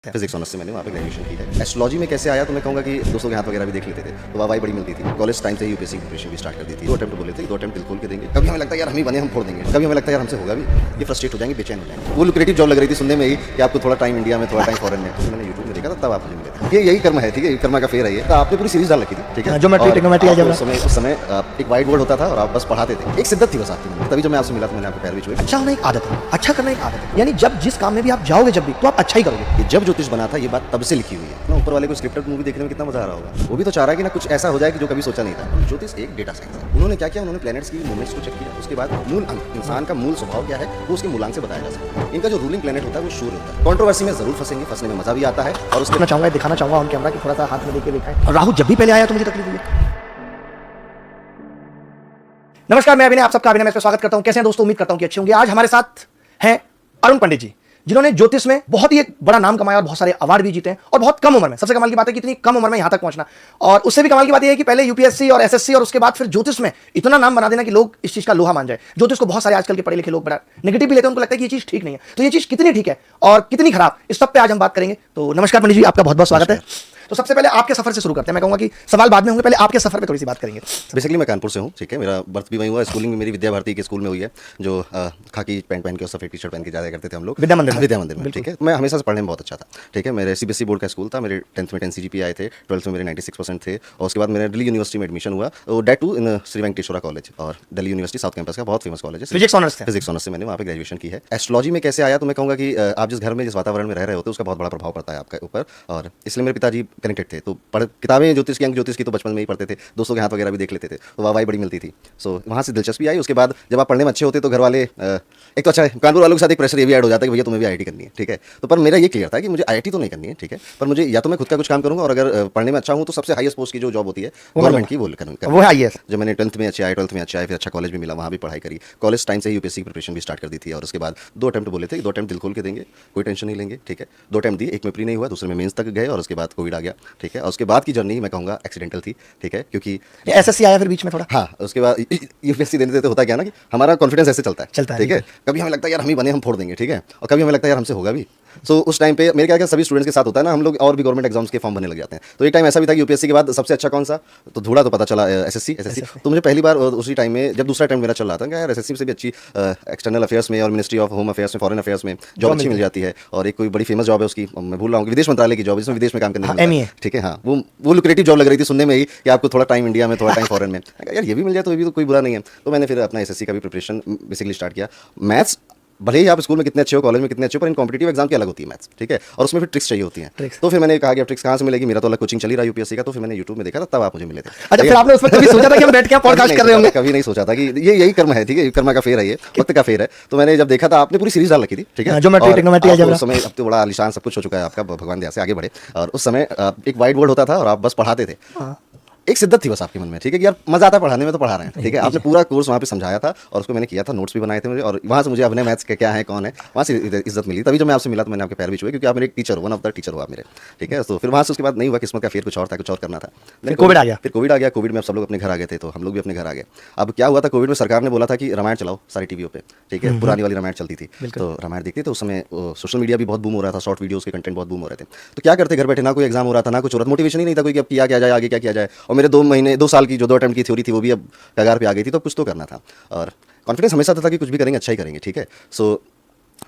Physics honours से मैंने वहाँ पे ग्रेजुएशन की है। एस्ट्रोलॉजी में कैसे आया तो मैं कहूँगा कि दोस्तों के हाथ वगैरह भी देख लेते थे तो वाहवाही बड़ी मिलती थी। कॉलेज टाइम से ही यूपीएससी की प्रिपरेशन भी स्टार्ट कर दी थी। 2 अटेम्प्ट बोले थे, 2 अटेम्प्ट दिल खोल के देंगे। कभी हमें लगता है यार हम ही बने, हम फोड़ देंगे। कभी हमें लगता है यार हमसे होगा भी, ये फ्रस्ट्रेट हो जाएंगे, बेचैन हो जाएंगे। वो लुक्रेटिव जॉब लग रही थी सुनने में ही कि आपको थोड़ा टाइम इंडिया में, थोड़ा टाइम फॉरेन में। तो मैंने यूट्यूब में देखा था, तब आप मुझे मिले थे। ये यही कर्म है, ठीक है, कर्मा का फेर है ये। तो आपने पूरी सीरीज डाल रखी थी, ठीक है, ज्योमेट्री, ट्रिग्नोमेट्री, अलजेब्रा। उस समय एक व्हाइट बोर्ड होता था और आप बस पढ़ाते थे। एक शिद्दत थी बस आपकी में। तभी जब मैं आपसे मिला तो मैंने आपके पैर भी छुए। अच्छा होना एक आदत है, अच्छा करना एक आदत है। यानी जब जिस काम में भी आप जाओगे जब भी, तो आप अच्छा ही करोगे। जब ज्योतिष बना था ये बात तब से लिखी हुई है ना। ऊपर वाले को स्क्रिप्टेड मूवी देखने में कितना मजा आ रहा होगा। वो भी तो चाह रहा है कि ना कुछ ऐसा हो जाए कि जो कभी सोचा नहीं था। ज्योतिष एक डेटा साइंस है। उन्होंने क्या किया, उन्होंने प्लैनेट्स की मूवमेंट्स को चेक किया। उसके बाद मूल अंक, इंसान का मूल स्वभाव क्या है वो उसके मूलांक से बताया जा सकता है। इनका जो रूलिंग प्लैनेट होता है वो सूर्य होता है। कंट्रोवर्सी में जरूर फंसेंगे, फंसने में मजा भी आता है। और उसके चाहूंगा, दिखाना चाहूंगा ऑन कैमरा कि थोड़ा सा हाथ में लेके दिखाएं। और राहु जब भी पहले आया तो मुझे तकलीफ हुई। नमस्कार, मैं अभिनय, आप सबका अभिनय में स्वागत करता हूं। कैसे हैं दोस्तों, उम्मीद करता हूं कि अच्छे होंगे। आज हमारे साथ हैं अरुण पंडित जी, जिन्होंने ज्योतिष में बहुत ही एक बड़ा नाम कमाया और बहुत सारे अवार्ड भी जीते हैं और बहुत कम उम्र में। सबसे कमाल की बात है कि इतनी कम उम्र में यहां तक पहुंचना, और उससे भी कमाल की बात यह है कि पहले यूपीएससी और एसएससी और उसके बाद फिर ज्योतिष में इतना नाम बना देना कि लोग इस चीज का लोहा मान जाए। ज्योतिष को बहुत सारे आजकल के पढ़े लिखे लोग बड़ा नेगेटिव भी लेते हैं, उनको लगता है कि ये चीज ठीक नहीं है। तो ये चीज कितनी ठीक है और कितनी खराब, इस सब पे आज हम बात करेंगे। तो नमस्कार पंडित जी, आपका बहुत बहुत स्वागत है। तो सबसे पहले आपके सफर से शुरू करते हैं। मैं कहूंगा कि सवाल बाद में होंगे, पहले आपके सफर पे थोड़ी सी बात करेंगे। बेसिकली मैं कानपुर से हूँ, ठीक है। मेरा बर्थ भी वहीं हुआ, स्कूलिंग भी मेरी विद्या भारती के स्कूल में हुई है, जो खाकी पैंट पहन के और सफेद टी शर्ट पहन के जाया करते थे हम लोग, विद्या मंदिर में, ठीक है। मैं हमेशा से पढ़ने में बहुत अच्छा था, ठीक है। मेरे सीबीएसई बोर्ड का स्कूल था। मेरे 10th में 10 CGPA आए थे, 12th में मेरे 96% थे। और उसके बाद मेरे दिल्ली यूनिवर्सिटी में एडमिशन हुआ, that too in Shri Venkateswara college. और दिल्ली यूनिवर्सिटी साउथ कैंपस का बहुत फेमस कॉलेज है। फिजिक्स ऑनर्स से मैंने वहाँ पे ग्रेजुएशन की है। एस्ट्रोलॉजी में कैसे आया तो मैं कहूँगा कि आप जिस घर में, जिस वातावरण में रह रहे होते हैं उसका बहुत बड़ा प्रभाव पड़ता है आपके ऊपर। और इसलिए मेरे पिताजी कनेक्टेड थे, तो किताबें ज्योतिष की, अंक ज्योतिष की तो बचपन में ही पढ़ते थे। दोस्तों के हाथ वगैरह भी देख लेते थे तो वाहवाही बड़ी मिलती थी। सो वहाँ से दिलचस्पी आई। उसके बाद जब आप पढ़ने में अच्छे होते तो घर वाले, एक तो अच्छा है, कानपुर वालों के साथ एक प्रेशर ये भी ऐड हो जाता है कि भैया तुम्हें भी आईआईटी करनी है, ठीक है। तो पर मेरा ये क्लियर था कि मुझे आईआईटी तो नहीं करनी है, ठीक है, पर मुझे या तो मैं खुद का कुछ काम करूंगा, और अगर पढ़ने में अच्छा हूँ तो सबसे हाईएस्ट पोस्ट की जो जॉब होती है गवर्नमेंट की, वो हाईएस्ट। जो मैंने 12th में अच्छे आए, 12th में अच्छे आए, फिर अच्छा कॉलेज भी मिला, वहाँ भी पढ़ाई करी। कॉलेज टाइम से ही यूपीएससी की प्रिपरेशन भी स्टार्ट कर दी थी। और उसके बाद 2 अटेम्प्ट बोले थे, 2 अटेम्प्ट दिल खोल के देंगे, कोई टेंशन नहीं लेंगे, ठीक है। 2 अटेम्प्ट दिए, एक में प्री नहीं हुआ, दूसरे में मेंस तक गए, और उसके बाद कोविड आ गया, ठीक है। और उसके बाद की जर्नी मैं कहूँगा एक्सीडेंटल थी, ठीक है, क्योंकि एसएससी आया फिर बीच में थोड़ा। हाँ, उसके बाद यूपीएससी देने देते होता क्या ना कि हमारा कॉन्फिडेंस ऐसे चलता है, ठीक है। कभी हमें लगता है यार हम ही बने, हम फोड़ देंगे, ठीक है, और कभी हमें लगता है यार हमसे होगा भी। सो उस टाइम पे मेरे क्या सभी स्टूडेंट्स के साथ होता है ना, हम लोग और भी गवर्नमेंट एग्जाम्स के फॉर्म भरने लग जाते हैं। तो एक टाइम ऐसा भी था कि यूपीएससी के बाद सबसे अच्छा कौन सा, तो ढूंढा तो पता चला एसएससी। तो मुझे पहली बार उसी टाइम में, जब दूसरा टाइम मेरा चल रहा था, यार एसएससी से भी अच्छी एक्सटर्नल अफेयर्स में और मिनिस्ट्री ऑफ होम अफेयर्स में, फॉरेन अफेयर्स में जॉब अच्छी मिल जाती है। और एक कोई बड़ी फेमस जॉब है उसकी, मैं भूल रहा हूँ, विदेश मंत्रालय की जॉब, जिसमें विदेश में काम करने, ठीक है। हाँ, वो लुक्रेटिव जॉब लग रही थी सुनने में ही कि आपको थोड़ा टाइम इंडिया में, थोड़ा टाइम फॉरेन में, यार ये भी मिल जाए तो ये भी तो कोई बुरा नहीं है। तो मैंने फिर अपना एसएससी का भी प्रिपरेशन बेसिकली स्टार्ट किया। मैथ्स भले ही आप स्कूल में कितने अच्छे हो, कॉलेज में कितने अच्छे हो, पर इन कॉम्पिटिटिव एग्जाम की अलग होती है मैथ्स, ठीक है। और उसमें फिर ट्रिक्स चाहिए होती हैं। तो फिर मैंने कहा कि अब ट्रिक्स कहाँ से मिलेगी, मेरा तो अलग कोचिंग चली रहा यूपीएससी का। तो फिर मैंने यूट्यूब में देखा था, तब आप मुझे मिले थे। अच्छा, फिर आपने उसमें कभी सोचा था कि हम बैठ के पॉडकास्ट कर रहे होंगे? कभी नहीं सोचा था कि ये यही कर्म है, ठीक है, कर्मा का फेर है, ये वक्त का फेर है। तो मैंने जब देखा था, आपने पूरी सीरीज डाल रखी थी, ठीक है, ज्योमेट्री, ट्रिग्नोमेट्री, अलजेब्रा। उस समय अब तो बड़ा आलिशान सब कुछ हो चुका है आपका, भगवान दया से आगे बढ़े। और उस समय एक व्हाइट बोर्ड होता था और आप बस पढ़ाते थे। एक शिद्दत थी बस आपके मन में, ठीक है, कि यार मजा आता है पढ़ाने में, तो पढ़ा रहे हैं, ठीक है। आपने पूरा कोर्स वहाँ पे समझाया था और उसको मैंने किया था, नोट्स भी बनाए थे मुझे। और वहाँ से मुझे अभिनय मैथ्स के क्या है, कौन है, वहाँ से इज्जत मिली। तभी जब मैं आपसे मिला तो मैंने आपके पैर भी छुए, क्योंकि आप मेरे एक टीचर हो, वन ऑफ द टीचर हो आप मेरे, ठीक है। तो फिर वहाँ से उसके बाद नहीं हुआ, किस्मत का फेर कुछ और था, कुछ और करना था। कोविड आ गया। फिर कोविड आ गया। कोविड में अब सब लोग अपने घर आ गए थे, तो हम लोग भी अपने घर आ गए। अब क्या हुआ था, कोविड में सरकार ने बोला था कि रामायण चलाओ सारी टीवियों पे, ठीक है, पुरानी वाली रामायण चलती थी, तो रामायण देखती। तो उस समय सोशल मीडिया भी बहुत बूम हो रहा था, शॉर्ट वीडियोस के कंटेंट बहुत बूम हो रहे थे। तो क्या करते घर बैठे, ना कोई एग्जाम हो रहा था, ना कुछ और मोटिवेशन ही नहीं था कोई कि अब किया क्या जाए, आगे क्या किया जाए। और मेरे 2 साल की जो 2 अटेम्प्ट की थ्योरी थी वो भी अब कगार पे आ गई थी, तो कुछ तो करना था। और कॉन्फिडेंस हमेशा था कि कुछ भी करेंगे अच्छा ही करेंगे, ठीक है। सो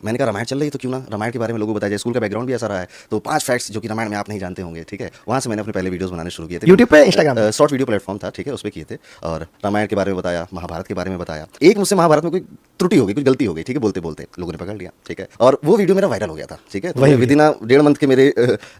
मैंने कहा रामायण चल रही है तो क्यों ना रामायण के बारे में लोगों को बताया जाए। स्कूल का बैकग्राउंड भी ऐसा रहा है, तो 5 फैक्ट्स जो कि रामायण में आप नहीं जानते होंगे, ठीक है। वहाँ से मैंने अपने पहले वीडियोस बनाने शुरू किए थे यूट्यूब पे, इंस्टाग्राम, शॉर्ट वीडियो प्लेटफॉर्म था, ठीक है, उस पर किए थे। और रामायण के बारे में बताया, महाभारत के बारे में बताया। एक मुझसे महाभारत में कोई त्रुटि हो गई, कुछ गलती हो गई, ठीक है, बोलते बोलते लोगों ने पकड़ लिया, ठीक है। और वो वीडियो मेरा वायरल हो गया था, ठीक है। तो विदिन 1.5 मंथ के मेरे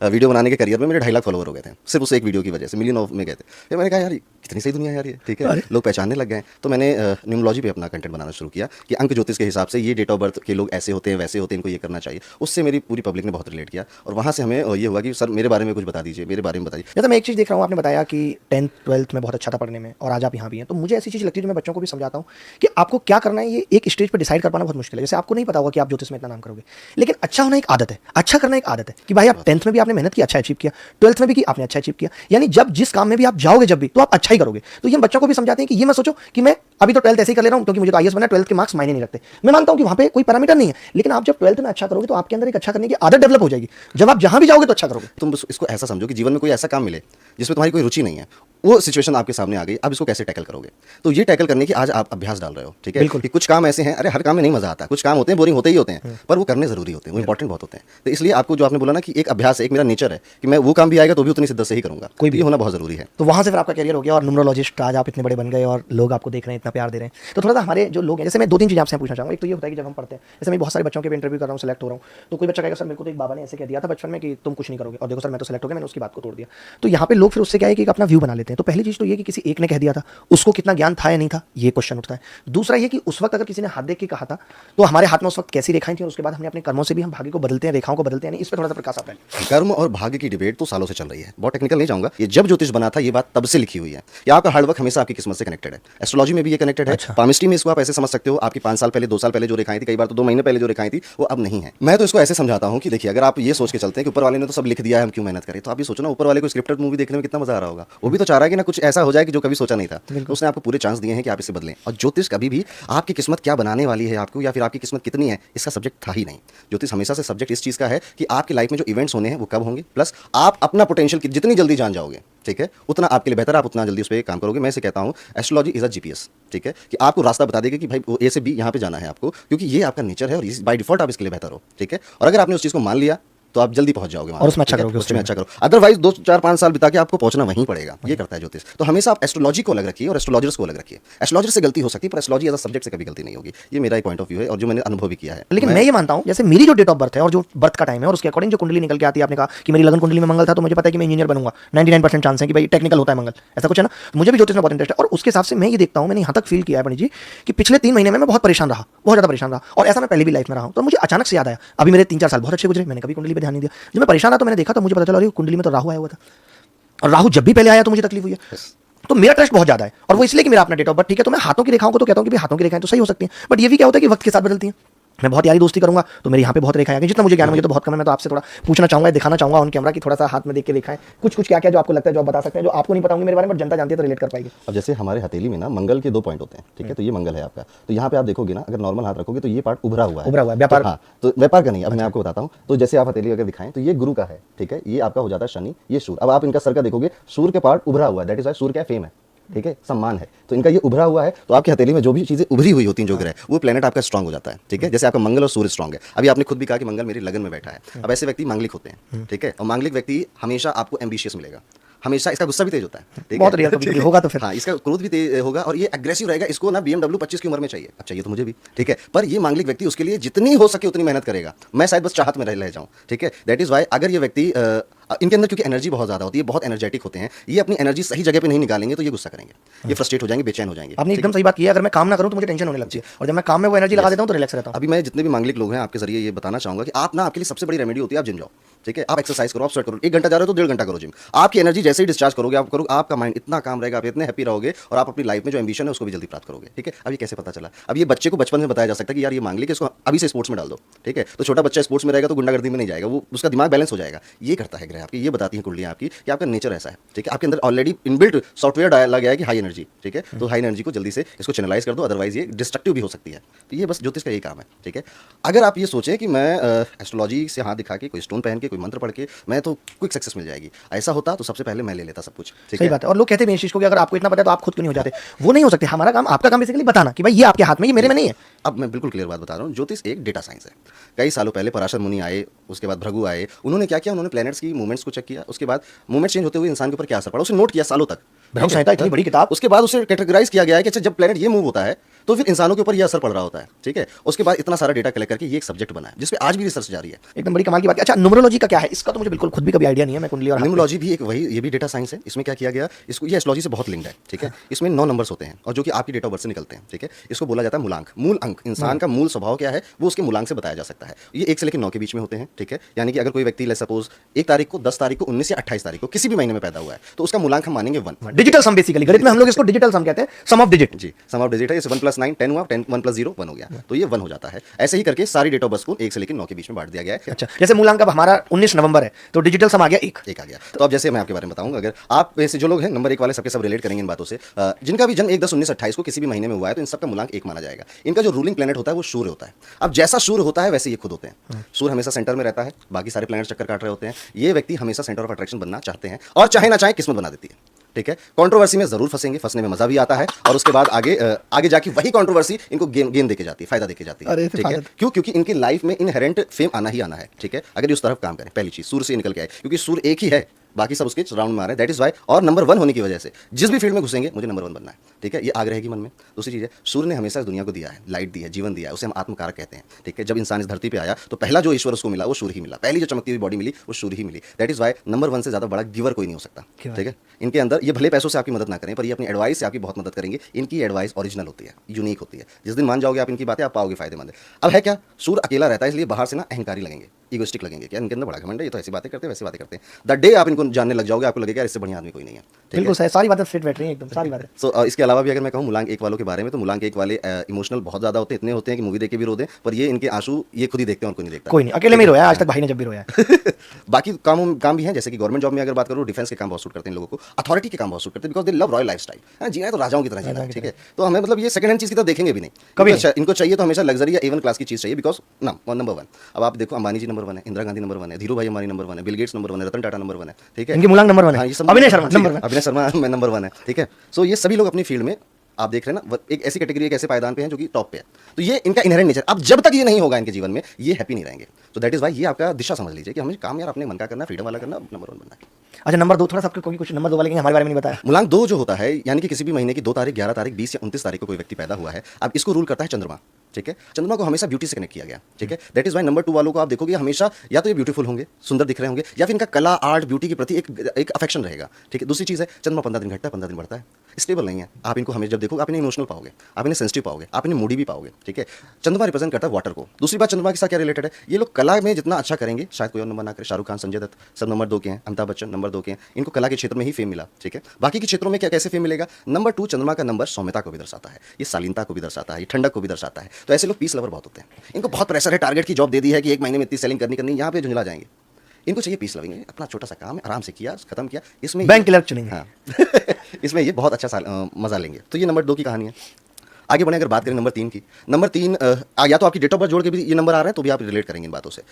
वीडियो बनाने के करियर में मेरे 2.5 लाख फॉलोवर हो गए थे, सिर्फ उस एक वीडियो की वजह से मिलियन ऑफ में गए थे। फिर मैंने कहा यार कितनी सही दुनिया है यार ये, ठीक है, लोग पहचानने लग गए। तो मैंने न्यूमरोलॉजी पे अपना कंटेंट बनाना शुरू किया कि अंक ज्योतिष के हिसाब से ये डेट ऑफ बर्थ के लोग ऐसे होते हैं, वैसे होते हैं, इनको ये करना चाहिए। उससे मेरी पूरी पब्लिक ने बहुत रिलेट किया, और वहाँ से हमें ये हुआ कि सर मेरे बारे में कुछ बता दीजिए, मेरे बारे में बताइए। जैसे मैं एक चीज़ देख रहा हूँ, आपने बताया कि 10th 12th में बहुत अच्छा था पढ़ने में, और आज आप यहाँ भी हैं। तो मुझे ऐसी चीज़ लगती है जो मैं बच्चों को भी समझाता हूँ कि आपको क्या करना है, ये एक स्टेज पर डिसाइड कर पाना बहुत मुश्किल है। जैसे आपको नहीं पता होगा कि आप ज्योतिष में इतना नाम करोगे, लेकिन अच्छा होना एक आदत है, अच्छा करना एक आदत है कि भाई आप 10th में भी आपने मेहनत की, अच्छा अचीव किया, 12th में भी की आपने अच्छा अचीव किया। यानी जब जिस काम में भी आप जाओगे जब भी, तो आप अच्छा ही करोगे। तो ये बच्चों को भी समझाते हैं कि ये मत सोचो कि मैं अभी तो 12th ऐसे ही कर ले रहा हूँ क्योंकि मुझे तो आईएएस बनना है, 12th के मार्क्स मायने नहीं रखते। मैं मानता हूँ कि वहाँ पे कोई पैरामीटर नहीं है, लेकिन आप जब 12th में अच्छा करोगे तो आपके अंदर एक अच्छा करने की आदत डेवलप हो जाएगी। जब आप जहाँ भी जाओगे तो अच्छा करोगे। तुम बस इसको ऐसा समझो कि जीवन में कोई ऐसा काम मिले जिसमें तुम्हारी कोई रुचि नहीं है, वो सिचुएशन आपके सामने आ गई, आप इसको कैसे टैकल करोगे। तो ये टैकल करने की आज आप अभ्यास डाल रहे हो, ठीक है। बिल्कुल। कि कुछ काम ऐसे हैं, अरे हर काम में नहीं मजा आता, कुछ काम होते हैं बोरिंग होते ही होते हैं, पर वो करने जरूरी होते हैं, वो इंपॉर्टेंट बहुत होते हैं। तो इसलिए आपको जो आपने बोला ना कि एक अभ्यास है, एक मेरा नेचर है कि मैं वो काम भी आएगा तो भी उतनी शिद्दत से ही करूंगा, कोई भी ये होना बहुत जरूरी है। तो वहाँ से फिर आपका करियर हो गया और न्यूमरोलॉजिस्ट आज आप इतने बड़े बन गए और लोग आपको देख रहे हैं, इतना प्यार दे रहे हैं। तो थोड़ा सा हमारे जो लोग हैं, जैसे मैं 2-3 चीज़ें आपसे पूछना चाहूँगा। एक तो ये होता है कि जब हम पढ़ते हैं, जैसे मैं बहुत सारे बच्चों के भी इंटरव्यू कर रहा हूँ, सेलेक्ट हो रहा हूँ, तो कोई बच्चा कहेगा सर मेरे को तो एक बाबा ने ऐसे कह दिया था बचपन में कि तुम कुछ नहीं करोगे, और देखो सर मैं तो सेलेक्ट हो गया, मैंने उसकी बात को तोड़ दिया। तो यहाँ पे लोग फिर उससे क्या है कि एक अपना व्यू बना लेते हैं। तो पहली चीज़ तो ये कि किसी एक ने कह दिया था, उसको कितना ज्ञान था या नहीं था, ये क्वेश्चन उठता है। दूसरा ये कि उस वक्त अगर किसी ने हाथ देख के कहा था तो हमारे हाथ में उस वक्त कैसी रेखाएं थी, और उसके बाद हमने अपने कर्मों से भी हम भाग्य को बदलते हैं, रेखाओं को बदलते हैं नहीं, इस पर थोड़ा सा प्रकाश आप डालिए। कर्म और भाग्य की डिबेट तो सालों से चल रही है, बहुत टेक्निकल नहीं जाऊंगा। ये जब ज्योतिष बना था ये बात तब से लिखी हुई है कि आपका हार्डवर्क हमेशा आपकी किस्मत से कनेक्टेड है। एस्ट्रोलॉजी में भी ये कनेक्टेड है। पामिस्ट्री में इसको आप ऐसे समझ सकते हो, आपकी 5 साल पहले 2 साल पहले जो रेखाएं थी, कई बार तो 2 महीने पहले जो रेखाएं थी वो अब नहीं है। मैं तो इसको ऐसे समझाता हूँ कि देखिए, अगर आप ये सोच के चलते हैं कि ऊपर वाले ने तो सब लिख दिया है, हम क्यों मेहनत करें, तो आप ये सोचो ना, ऊपर वाले को स्क्रिप्टेड मूवी देखने में कितना मजा आ रहा होगा। वो भी तो चाह रहा है कि ना कुछ ऐसा हो जाए कि जो कभी सोचा नहीं था, तो उसने आपको पूरे चांस दिए हैं कि आप इसे बदलें। और ज्योतिष कभी भी आपकी किस्मत क्या बनाने वाली है आपको, या फिर आपकी किस्मत कितनी है, इसका सब्जेक्ट था ही नहीं। ज्योतिष हमेशा से सब्जेक्ट इस चीज़ का है कि आपकी लाइफ में जो इवेंट्स होने हैं वो कब होंगे, प्लस आप अपना पोटेंशियल जितनी जल्दी जान जाओगे, ठीक है, उतना आपके लिए बेहतर, आप उतना जल्दी उस पर काम करोगे। मैं इसे कहता हूँ एस्ट्रोलॉजी इज अ जीपीएस, ठीक है, कि आपको रास्ता बता देगा कि भाई ए से बी यहाँ पे जाना है आपको, क्योंकि ये आपका नेचर है और बाय डिफॉल्ट आप इसके लिए बेहतर हो, ठीक है। और अगर आपने उस चीज़ को मान लिया तो आप जल्दी पहुंच जाओगे और उसमें अच्छा करोगे, उसमें अच्छा करो। अदरवाइज 2-4-5 साल बिता के आपको पहुंचना वहीं पड़ेगा। ये करता है ज्योतिष। तो हमेशा आप एस्ट्रोलॉजी को अलग रखिए और एस्ट्रोलॉजर्स को अलग रखिए। एस्ट्रोलॉजर से गलती हो सकती है पर एस्ट्रोलॉजी एज अ सब्जेक्ट से कभी गलती नहीं होगी। ये मेरा एक पॉइंट ऑफ व्यू है और जो मैंने अनुभव भी किया है। लेकिन मैं ये मानता हूँ, जैसे मेरी जो डेट ऑफ बर्थ है और जो बर्थ का टाइम है और उसके अकॉर्डिंग जो कुंडली निकल के आती है, आपने कहा कि मेरी लगन कुंडली में मंगल था, तो मुझे पता है कि मैं इंजीनियर बनूंगा, 99% चांस है कि भाई टेक्निकल होता है मंगल, ऐसा कुछ है ना। तो मुझे भी ज्योतिष में बहुत इंटरेस्ट है और उसके हिसाब से मैं ये देखता हूँ, मैंने यहाँ तक फील किया है पंडित जी कि पिछले 3 महीने में मैं बहुत परेशान रहा, बहुत ज़्यादा परेशान रहा, और ऐसा मैं पहले भी लाइफ में रहा हूँ। तो मुझे अचानक से याद आया, अभी मेरे 3-4 साल बहुत अच्छे गुजरे, मैंने कभी कुंडली पे ध्यान नहीं दिया। जब मैं परेशान था तो मैंने देखा, तो मुझे पता चला अरे कुंडली में तो राहु आया हुआ था, और राहु जब भी पहले आया तो मुझे तकलीफ हुई है। तो मेरा ट्रस्ट बहुत ज्यादा है, और वो इसलिए कि मेरा अपना डेट ऑफ बर्थ ठीक है। तो मैं हाथों की रेखाओं को तो कहता हूँ कि भाई हाथों की रेखाएं तो सही हो सकती हैं, बट ये भी क्या होता है कि वक्त के साथ बदलती हैं। मैं बहुत यारी दोस्ती करूंगा तो मेरे यहाँ पे बहुत रेखाएं आएंगी, जितना मुझे ज्ञान मुझे तो बहुत कम है। मैं तो आपसे थोड़ा पूछना चाहूंगा, दिखाना चाहूंगा ऑन कैमरा कि थोड़ा सा हाथ में देख के रेखाएं कुछ कुछ क्या क्या जो आपको लगता है, जो आप बता सकते हैं, जो आपको नहीं पता होंगे मेरे बारे में, जनता जानती है तो रिलेट कर पाएगी। अब जैसे हमारे हथेली में ना मंगल के 2 पॉइंट होते हैं, ठीक है, तो ये मंगल है आपका। तो यहाँ पे आप देखोगे ना, अगर नॉर्मल हाथ रखोगे तो ये पार्ट उभरा हुआ है व्यापार। हाँ, तो व्यापार का नहीं। अब मैं आपको बताता हूँ, तो जैसे आप हथेली अगर दिखाएं तो ये गुरु का है, ठीक है, ये आपका हो जाता है शनि, ये सूर्य। अब आप इनका सर का देखोगे, सूर्य के पार्ट उभरा हुआ है, दैट इज वाई सूर्य क्या फेम है, ठीक है, सम्मान है। तो इनका ये उभरा हुआ है, तो आपकी हथेली में जो भी चीजें उभरी हुई होती हैं, जो ग्रह, वो प्लेनेट आपका स्ट्रांग हो जाता है, ठीक है। जैसे आपका मंगल और सूर्य स्ट्रांग है। अभी आपने खुद भी कहा कि मंगल मेरी लगन में बैठा है। अब ऐसे व्यक्ति मांगलिक होते हैं, ठीक है, और मांगलिक व्यक्ति हमेशा आपको एम्बिशियस मिलेगा, हमेशा इसका गुस्सा भी तेज होता है, ठीक है, बहुत रेयर कभी होगा तो फिर हाँ, इसका क्रोध भी तेज होगा और ये एग्रेसिव रहेगा। इसको ना BMW 25 की उम्र में चाहिए, अब चाहिए तो मुझे भी, ठीक है, पर ये मांगलिक व्यक्ति उसके लिए जितनी हो सके उतनी मेहनत करेगा। मैं शायद बस चाहत में रह जाऊं, ठीक है। दैट इज वाई अगर ये व्यक्ति इनके अंदर क्योंकि एनर्जी बहुत ज्यादा होती है, बहुत एनर्जेटिक होते हैं, ये अपनी एनर्जी सही जगह पे नहीं निकालेंगे तो ये गुस्सा करेंगे, ये फ्रस्ट्रेट हो जाएंगे, बेचैन हो जाएंगे। आपने एकदम सही बात की है। अगर मैं काम ना करूं तो मुझे टेंशन होने लगती है, और जब मैं काम में वो एनर्जी लगा देता हूं तो रिलैक्स रहता हूं। अभी मैं जितने भी मांगलिक लोग हैं आपके जरिए ये बताना चाहूंगा कि आप ना, आपके लिए सबसे बड़ी रेमेडी होती है आप जिम जाओ, ठीक है, आप एक्सरसाइज करो, आप स्वेट करो। 1 घंटा जा रहे हो तो 1.5 घंटा करो जिम। आपकी एनर्जी जैसे ही डिस्चार्ज करोगे, आप करो, आपका माइंड इतना काम रहेगा, आप इतने हैप्पी रहोगे और आप अपनी लाइफ में जो एम्बिशन है उसको भी जल्दी प्राप्त करोगे, ठीक है। अब ये कैसे पता चला? अब ये बच्चे को बचपन में बताया जा सकता है कि यार ये मांगलिक है, इसको अभी से स्पोर्ट्स में डाल दो, ठीक है। तो छोटा बच्चा स्पोर्ट्स में रहेगा तो गुंडागर्दी में नहीं जाएगा, वो उसका दिमाग बैलेंस हो जाएगा। ये करता है ग्रह आपकी, ये बताती है कुंडलियां आपकी कि आपका नेचर ऐसा है, ठीक है। आपके अंदर ऑलरेडी इनबिल्ट सॉफ्टवेयर डाला गया है कि हाई एनर्जी, ठीक है, तो हाई एनर्जी को जल्दी से इसको चैनलाइज कर दो, अदरवाइज ये डिस्ट्रक्टिव भी हो सकती है। तो ये बस ज्योतिष का यही काम है, ठीक है। अगर आप ये सोचें कि मैं एस्ट्रोलॉजी से हाथ दिखा के, कोई स्टोन पहन के, कोई मंत्र पढ़ के मैं तो क्विक सक्सेस मिल जाएगी, ऐसा होता तो सबसे पहले मैं ले लेता सब कुछ, ठीक सही है। बात है। और लोग कहते हैं मेन चीज को कि अगर आपको इतना पता है तो आप खुद क्यों नहीं हो जाते। वो नहीं हो सकते। हमारा काम, आपका काम बेसिकली बताना कि भाई ये आपके हाथ में, ये मेरे में नहीं है। अब मैं बिल्कुल क्लियर बात बता रहा हूँ, ज्योतिष एक डेटा साइंस है। कई सालों पहले पराशर मुनि आए, उसके बाद भृगु आए, उन्होंने क्या किया, उन्होंने प्लैनेट्स की मूवमेंट्स को चेक किया, उसके बाद मूवमेंट चेंज होते हुए इंसान के ऊपर क्या असर पड़ा उसे नोट किया सालों तक। भ्रम संहिता इतनी बड़ी किताब। उसके बाद उसे कैटेगराइज किया गया है कि अच्छा जब प्लैनेट ये मूव होता है तो फिर इंसानों के ऊपर ये असर पड़ रहा होता है, ठीक है। उसके बाद इतना सारा डेटा कलेक्ट करके ये एक सब्जेक्ट बना है जिसपे आज भी रिसर्च जारी है। एकदम बड़ी कमाल की बात है। अच्छा, न्यूमरोलॉजी का क्या है? इसका तो मुझे बिल्कुल खुद भी कभी आइडिया नहीं है। मैं कुंडली और न्यूमरोलॉजी भी एक वही, ये भी डेटा साइंस है। इसमें क्या किया गया, इसको ये एस्ट्रोलॉजी से बहुत लिंक्ड है, ठीक है। इसमें 9 नंबर्स होते हैं और जो कि आपकी डेट ऑफ बर्थ से निकलते हैं, ठीक है। इसको बोला जाता है मूलांक, मूल अंक। इंसान का मूल स्वभाव क्या है वो उसके मूलांक से बताया जा सकता है। ये 1 से लेकर 9 के बीच में होते हैं, ठीक है। यानी कि अगर कोई व्यक्ति सपोज 1 तारीख को, 10 तारीख को, 19 या 28 तारीख को किसी भी महीने में पैदा हुआ है तो उसका मूलांक हम मानेंगे 1। डिजिटल सम, बेसिकली गणित में हम लोग इसको डिजिटल सम कहते हैं, सम ऑफ डिजिट। जी, सम ऑफ डिजिट है। इसे 1 + प्लस 9 10 हुआ, 10 1 प्लस 0 1 हो गया, तो ये 1 हो जाता है। ऐसे ही करके सारी डेट ऑफ बर्थ को 1 से लेकर 9 के बीच में बांट दिया गया है। अच्छा, जैसे मूलांक अब हमारा 19 नवंबर है तो डिजिटल सम आ गया 1 एक आ गया। तो अब जैसे मैं आपके बारे में बताऊंगा, अगर आप ऐसे जो लोग हैं नंबर 1 वाले सबके सब रिलेट करेंगे इन बातों से, जिनका भी जन्म 1 10 19 28 को किसी भी महीने में हुआ है तो इन सबका मूलांक 1 माना जाएगा। इनका जो रूलिंग प्लेनेट होता है वो सूर्य होता है। अब जैसा सूर्य होता है वैसे ये खुद होते हैं। सूर्य हमेशा सेंटर में रहता है, बाकी सारे प्लैनेट चक्कर काट रहे होते हैं। ये व्यक्ति हमेशा सेंटर ऑफ अट्रैक्शन बनना चाहते हैं और चाहे ना चाहे किस्मत बना देती है। ठीक है, कंट्रोवर्सी में जरूर फंसेंगे, फंसने में मजा भी आता है और उसके बाद आगे जाके वही कंट्रोवर्सी इनको गेन देके जाती है, फायदा देके जाती है। ठीक है, क्यों? क्योंकि इनकी लाइफ में इनहेरेंट फेम आना ही आना है। ठीक है, अगर ये उस तरफ काम करें, पहली चीज सूर्य से निकल के आए, क्योंकि सूर्य एक ही है, बाकी सब उसके राउंड में आ रहे हैं। दैट इज वाई, और नंबर 1 होने की वजह से जिस भी फील्ड में घुसेंगे मुझे नंबर 1 बनना है। ठीक है, ये आग रहेगी मन में। दूसरी चीज है, सूर्य ने हमेशा इस दुनिया को दिया है, लाइट दी है, जीवन दिया है, उसे हम आत्मकारक कहते हैं। ठीक है, जब इंसान इस धरती पे आया तो पहला जो ईश्वर उसको मिला वो सूर्य ही मिला, पहली जो चमकती हुई बॉडी मिली वो सूर्य ही मिली। दैट इज वाई नंबर 1 से ज्यादा बड़ा गिवर कोई नहीं हो सकता। ठीक है, इनके अंदर ये भले पैसों से आपकी मदद ना करें पर ये अपनी एडवाइस से आपकी बहुत मदद करेंगे। इनकी एडवाइस ओरिजिनल होती है, यूनिक होती है। जिस दिन मान जाओगे आप इनकी बातें, आप पाओगे फायदेमंद है। अब है क्या, सूर्य अकेला रहता है इसलिए बाहर से ना अहंकारी लगेंगे, ईगोइस्टिक लगेंगे, क्या इनके अंदर बड़ा घमंड है, ये तो ऐसी बातें करते हैं वैसी बातें करते हैं। द डे आप इनको जानने लग जाओगे आपको लगेगा इससे बढ़िया आदमी कोई नहीं है। बिल्कुल सही, सारी बातें फिट बैठ रही हैं एकदम, सारी बातें। सो इसके अलावा भी अगर मैं कहूँ मूलांक 1 वालों के बारे में, तो मूलांक 1 वाले इमोशनल बहुत ज़्यादा होते हैं, इतने होते हैं कि मूवी देख के भी रो दें, पर ये इनके आंसू ये खुद ही देखते हैं और कोई नहीं देखता। कोई नहीं, अकेले में रोया आज तक, भाई ने जब भी रोया बाकी काम भी हैं, जैसे कि गवर्नमेंट जॉब में अगर बात करूँ, डिफेंस के काम बहुत सूट करते हैं लोगों को, अथॉरिटी के काम बहुत सूट करते हैं, because they love royal lifestyle. जीना है तो राजाओं की तरह जीना है। ठीक है, तो हमें मतलब ये सेकंड हैंड चीज़ की तरह देखेंगे भी नहीं कभी। इनको चाहिए तो हमेशा लग्जरी या एवन क्लास की चीज़ चाहिए, बिकॉज नंबर 1। अब आप देखो, अंबानी जी नंबर 1 है, इंदिरा गांधी नंबर 1 है, धीरू भाई अंबानी नंबर 1 है, बिल गेट्स नंबर 1 है, रतन टाटा नंबर 1 है। ठीक है, इनके मूलांक नंबर 1 है। अभिनय शर्मा नंबर 1 है। ठीक है, सो ये सभी लोग अपनी फील्ड में आप देख रहे हैं ना, एक ऐसी कैटेगरी, एक ऐसे पायदान पे हैं जो कि टॉप पे है। तो ये इनका इनहेरेंट नेचर, अब जब तक ये नहीं होगा इनके जीवन में ये हैप्पी नहीं रहेंगे। तो दैट इज वाई ये आपका दिशा समझ लीजिए कि हमें काम यार अपने मन का करना, फ्रीडम वाला करना, नंबर 1 बनना है। अच्छा, नंबर 2 थोड़ा सा आपको कुछ नंबर 2 वाले हमारे बारे में नहीं बताया। मूलांक 2 जो होता है, यानी कि किसी भी महीने की 2 तारीख, 11 तारीख, 20 या 29 तारीख को कोई व्यक्ति पैदा हुआ है, अब इसको रूल करता है चंद्रमा। ठीक है, चंद्रमा को हमेशा ब्यूटी से कनेक्ट किया गया। ठीक है, दैट इज वाई नंबर 2 वालों को आप देखोगे हमेशा या तो ये ब्यूटीफुल होंगे, सुंदर दिख रहे होंगे, या फिर इनका कला, आर्ट, ब्यूटी के प्रति एक अफेक्शन रहेगा। ठीक है, दूसरी चीज़ है, चंद्रमा 15 दिन घटता है, 15 दिन बढ़ता है, स्टेबल नहीं है। आप इनको हमेशा जब देखोगे आप इन्हें इमोशनल पाओगे, आप इन्हें सेंसिटिव पाओगे, आप इन्हें मूडी भी पाओगे। ठीक है, चंद्रमा रिप्रेजेंट करता है वाटर को। दूसरी बात, चंद्रमा के साथ क्या रिलेटेड है, ये लोग कला में जितना अच्छा करेंगे शायद कोई और नंबर ना करे। शाहरुख खान, संजय दत्त सब नंबर 2 के हैं, अमिताभ बच्चन नंबर 2 के हैं, इनको कला के क्षेत्र में ही फेम मिला। ठीक है, बाकी के क्षेत्रों में क्या कैसे फेम मिलेगा। नंबर 2 चंद्रमा का नंबर सौम्यता को भी दर्शाता है, ये शालीनता को भी दर्शाता है, ये ठंडक को भी दर्शाता है। तो ऐसे लोग पीस लवर बहुत होते हैं, इनको बहुत प्रेशर है, टारगेट की जॉब दे दी है कि 1 महीने में इतनी सेलिंग करनी, यहाँ पे झुंझला जाएंगे। इनको चाहिए पीस लविंग, अपना छोटा सा काम है, आराम से किया, खत्म किया, इसमें बैंक क्लर्क चुनेंगे। हाँ इसमें ये बहुत अच्छा मजा लेंगे। तो ये नंबर 2 की कहानी है। आगे बढ़े, अगर बात करें नंबर 3 की, नंबर 3 या तो आपकी डेट ऑफ बर्थ जोड़ के भी ये नंबर आ रहे हैं तो भी आप रिलेट करेंगे इन बातों से।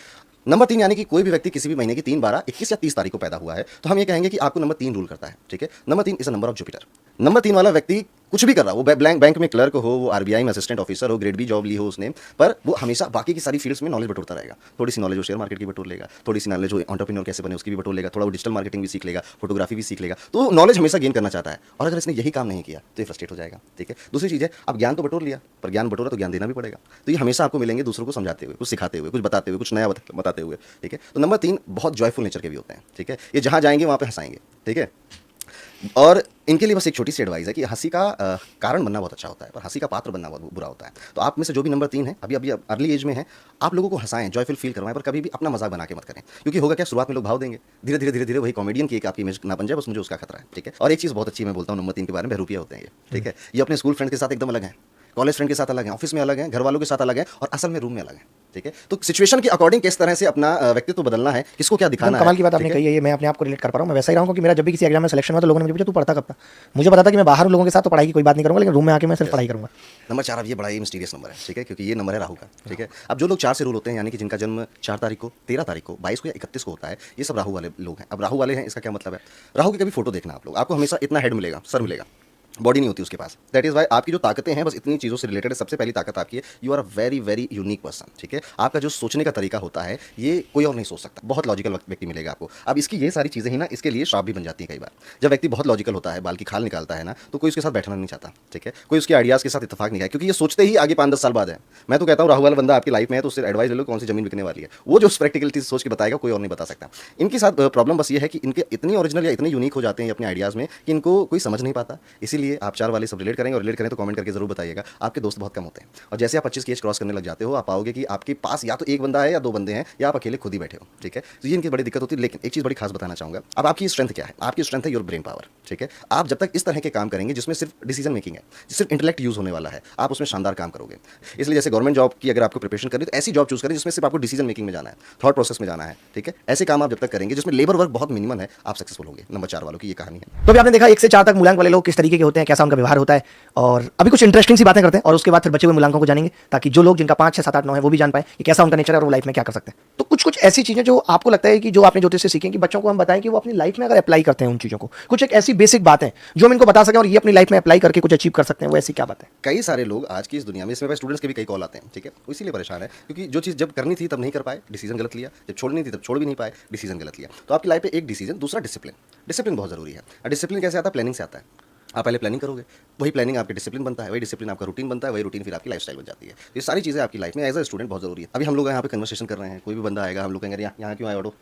नंबर 3 यानी कि कोई भी व्यक्ति किसी भी महीने की 3, 12, 21 या 30 तारीख को पैदा हुआ है तो हम ये कहेंगे कि आपको नंबर 3 रूल करता है। ठीक है, number 3 is a number of Jupiter. Number 3 वाला व्यक्ति कुछ भी कर रहा हो, वो बैंक में क्लर्क हो, वो आरबीआई में असिस्टेंट ऑफिसर हो, ग्रेड बी जॉब ली हो उसने, पर वो हमेशा बाकी की सारी फील्ड्स में नॉलेज बटोरता रहेगा। थोड़ी सी नॉलेज वो शेयर मार्केट की बटोर लेगा, थोड़ी सी नॉलेज वो एंटरप्रेन्योर कैसे बने उसकी भी बटोर लेगा, थोड़ा वो डिजिटल मार्केटिंग भी सीख लेगा, फोटोग्राफी भी सीख लेगा। तो नॉलेज हमेशा गेन करना चाहता है और अगर इसने यही काम नहीं किया तो ये फ्रस्ट्रेट हो जाएगा। ठीक है, दूसरी चीज़ है, अब ज्ञान तो बटोर लिया पर ज्ञान बटोरा तो ज्ञान देना भी पड़ेगा। तो ये हमेशा आपको मिलेंगे दूसरों को समझाते हुए, कुछ सिखाते हुए, कुछ बताते हुए, कुछ नया बताते हुए। ठीक है, तो नंबर 3 बहुत जॉयफुल नेचर के भी होते हैं। ठीक है, ये जहाँ जाएंगे वहाँ पे हंसाएंगे। ठीक है, और इनके लिए बस एक छोटी सी एडवाइस है कि हंसी का कारण बनना बहुत अच्छा होता है पर हंसी का पात्र बनना बहुत बुरा होता है। तो आप में से जो भी नंबर 3 है, अभी अर्ली एज में है, आप लोगों को हंसाएं, जॉयफुल फील करवाएं, पर कभी भी अपना मजाक बना के मत करें। क्योंकि होगा क्या, शुरुआत में लोग भाव देंगे, धीरे धीरे वही कॉमेडियन की एक आपकी इमेज ना बन जाए, बस मुझे उसका खतरा है। ठीक है, और एक चीज़ बहुत अच्छी मैं बोलता हूँ नंबर 3 के बारे में, बहरूपिया होते हैं ये। ठीक है, ये अपने स्कूल फ्रेंड के साथ एकदम अलग है, कॉलेज फ्रेंड के साथ अलग है, ऑफिस में अलग है, घर वालों के साथ अलग है और असल में रूम में अलग है। ठीक है, तो सिचुएशन के अकॉर्डिंग किस तरह से अपना व्यक्तित्व बदलना है, किसको क्या दिखाना है। कमाल की बात आपने कही है, ये मैं अपने आप को रिलेट कर पा रहा हूँ। मैं वैसा ही रहा हूँ कि मेरा जब भी किसी एग्जाम में सिलेक्शन हुआ तो लोगों ने मुझे पूछा तू पढ़ता कब था, मुझे पता था कि मैं बाहर लोगों के साथ तो पढ़ाई की कोई बात नहीं करूँगा, लेकिन रूम में आके मैं सिर्फ पढ़ाई करूँगा। नंबर 4 अब ये बड़ा ही मिस्टीरियस नंबर है। ठीक है, क्योंकि ये नंबर है राहु का। ठीक है, अब जो लोग 4 से रूल होते हैं, यानी कि जिनका जन्म 4 तारीख को, 13 तारीख को, 22 को या 31 को होता है, ये सब राहु वाले लोग हैं। अब राहु वाले हैं, इसका क्या मतलब है, राहु की कभी फोटो देखना आप लोग, आपको हमेशा इतना हेड मिलेगा, सर मिलेगा, बॉडी नहीं होती उसके पास। दैट इज वाई आपकी जो ताकतें हैं बस इतनी चीज़ों से रिलेटेड है। सबसे पहली ताकत आपकी है, you are a very very unique person. ठीक है, आपका जो सोचने का तरीका होता है ये कोई और नहीं सोच सकता, बहुत लॉजिकल व्यक्ति मिलेगा आपको। अब इसकी ये सारी चीज़ें ही ना इसके लिए श्राप भी बन जाती है कई बार। जब व्यक्ति बहुत लॉजिकल होता है, बाल की खाल निकालता है ना, तो कोई उसके साथ बैठना नहीं चाहता। ठीक है, कोई उसके आइडियाज़ के साथ इत्तेफाक नहीं है, क्योंकि ये सोचते ही आगे 5-10 साल बाद है। मैं तो कहता हूँ राहु वाला बंदा आपकी लाइफ में है तो उससे एडवाइस ले लो कौन सी जमीन बिकने वाली है, वो जो प्रैक्टिकलिटी सोच के बताएगा कोई और नहीं बता सकता। इनके साथ प्रॉब्लम बस ये है कि इनके इतनी ओरिजिनल या इतने यूनिक हो जाते हैं अपने आइडियाज़ में कि इनको कोई समझ नहीं पाता, इसीलिए लिए आप 4 वाले सब रिलेट करेंगे, और रिलेट करें तो कमेंट करके जरूर बताइएगा। आपके दोस्त बहुत कम होते हैं, और जैसे आप 25 की एज क्रॉस करने लग जाते हो, आप पाओगे कि आपके पास या तो एक बंदा है या 2 बंदे हैं, या आप अकेले खुद ही बैठे हो, ठीक है। तो ये इनकी बड़ी दिक्कत होती है। लेकिन एक चीज़ बड़ी खास बताना चाहूँगा, अब आपकी स्ट्रेंथ क्या है? आपकी स्ट्रेंथ है योर ब्रेन पावर, ठीक है। आप जब तक इस तरह के काम करेंगे जिसमें सिर्फ डिसीजन मेकिंग है, सिर्फ इंटेलेक्ट यूज होने वाला है, आप उसमें शानदार काम करोगे। इसलिए जैसे गवर्नमेंट जॉब की अगर आपको प्रिपरेशन करनी है तो ऐसी जॉब चूज करें जिसमें सिर्फ आपको डिसीजन मेकिंग में जाना है, थॉट प्रोसेस में जाना है, ठीक है। ऐसे काम आप जब तक करेंगे जिसमें लेबर वर्क बहुत मिनिमम है, आप सक्सेसफुल होंगे। नंबर 4 वालों की ये कहानी है। तो अभी आपने देखा 1 से 4 तक मूलांक वाले लोग किस तरीके के होते हैं, कैसा उनका व्यवहार होता है, और अभी कुछ इंटरेस्टिंग सी बातें करते हैं और उसके बाद फिर बचे हुए मूलांकों को जानेंगे, ताकि जो लोग जिनका 5, 6, 7, 8, 9 है वो भी जान पाए कि कैसा उनका नेचर है और वो लाइफ में क्या कर सकते हैं। तो कुछ ऐसी चीजें जो आपको लगता है कि जो आपने ज्योतिष से सीखें कि बच्चों को हम बताएं कि वो अपनी लाइफ में अगर अप्लाई करते हैं उन चीजों को, कुछ एक ऐसी बेसिक बातें जो हम इनको बता सकें और ये अपनी लाइफ में अप्लाई करके कुछ अचीव कर सकते हैं, वो ऐसी क्या बात है? कई सारे लोग आज की इस दुनिया में, इसमें स्टूडेंट्स के भी कई कॉल आते हैं, ठीक है, वो इसीलिए परेशान है क्योंकि जो चीज़ जब करनी थी तब नहीं कर पाए, डिसीजन गलत लिया, जब छोड़नी थी तब छोड़ भी नहीं पाए, डिसीजन गलत लिया। तो आपकी लाइफ में एक डिसीजन, दूसरा डिसिप्लिन। डिसिप्लिन बहुत जरूरी है। और डिसिप्लिन कैसे आता है? प्लानिंग से आता है। आप पहले प्लानिंग करोगे, वही प्लानिंग आपके डिसिप्लिन बनता है, वही डिसिप्लिन आपका रूटीन बनता है, वही रूटीन फिर आपकी लाइफस्टाइल बन जाती है। ये सारी चीज़ें आपकी लाइफ में एज अ स्टूडेंट बहुत जरूरी है। अभी हम लोग यहाँ पे कन्वर्सेशन कर रहे हैं, कोई भी बंदा आएगा, हम लोग कहेंगे यहाँ क्यों आए ऑटो,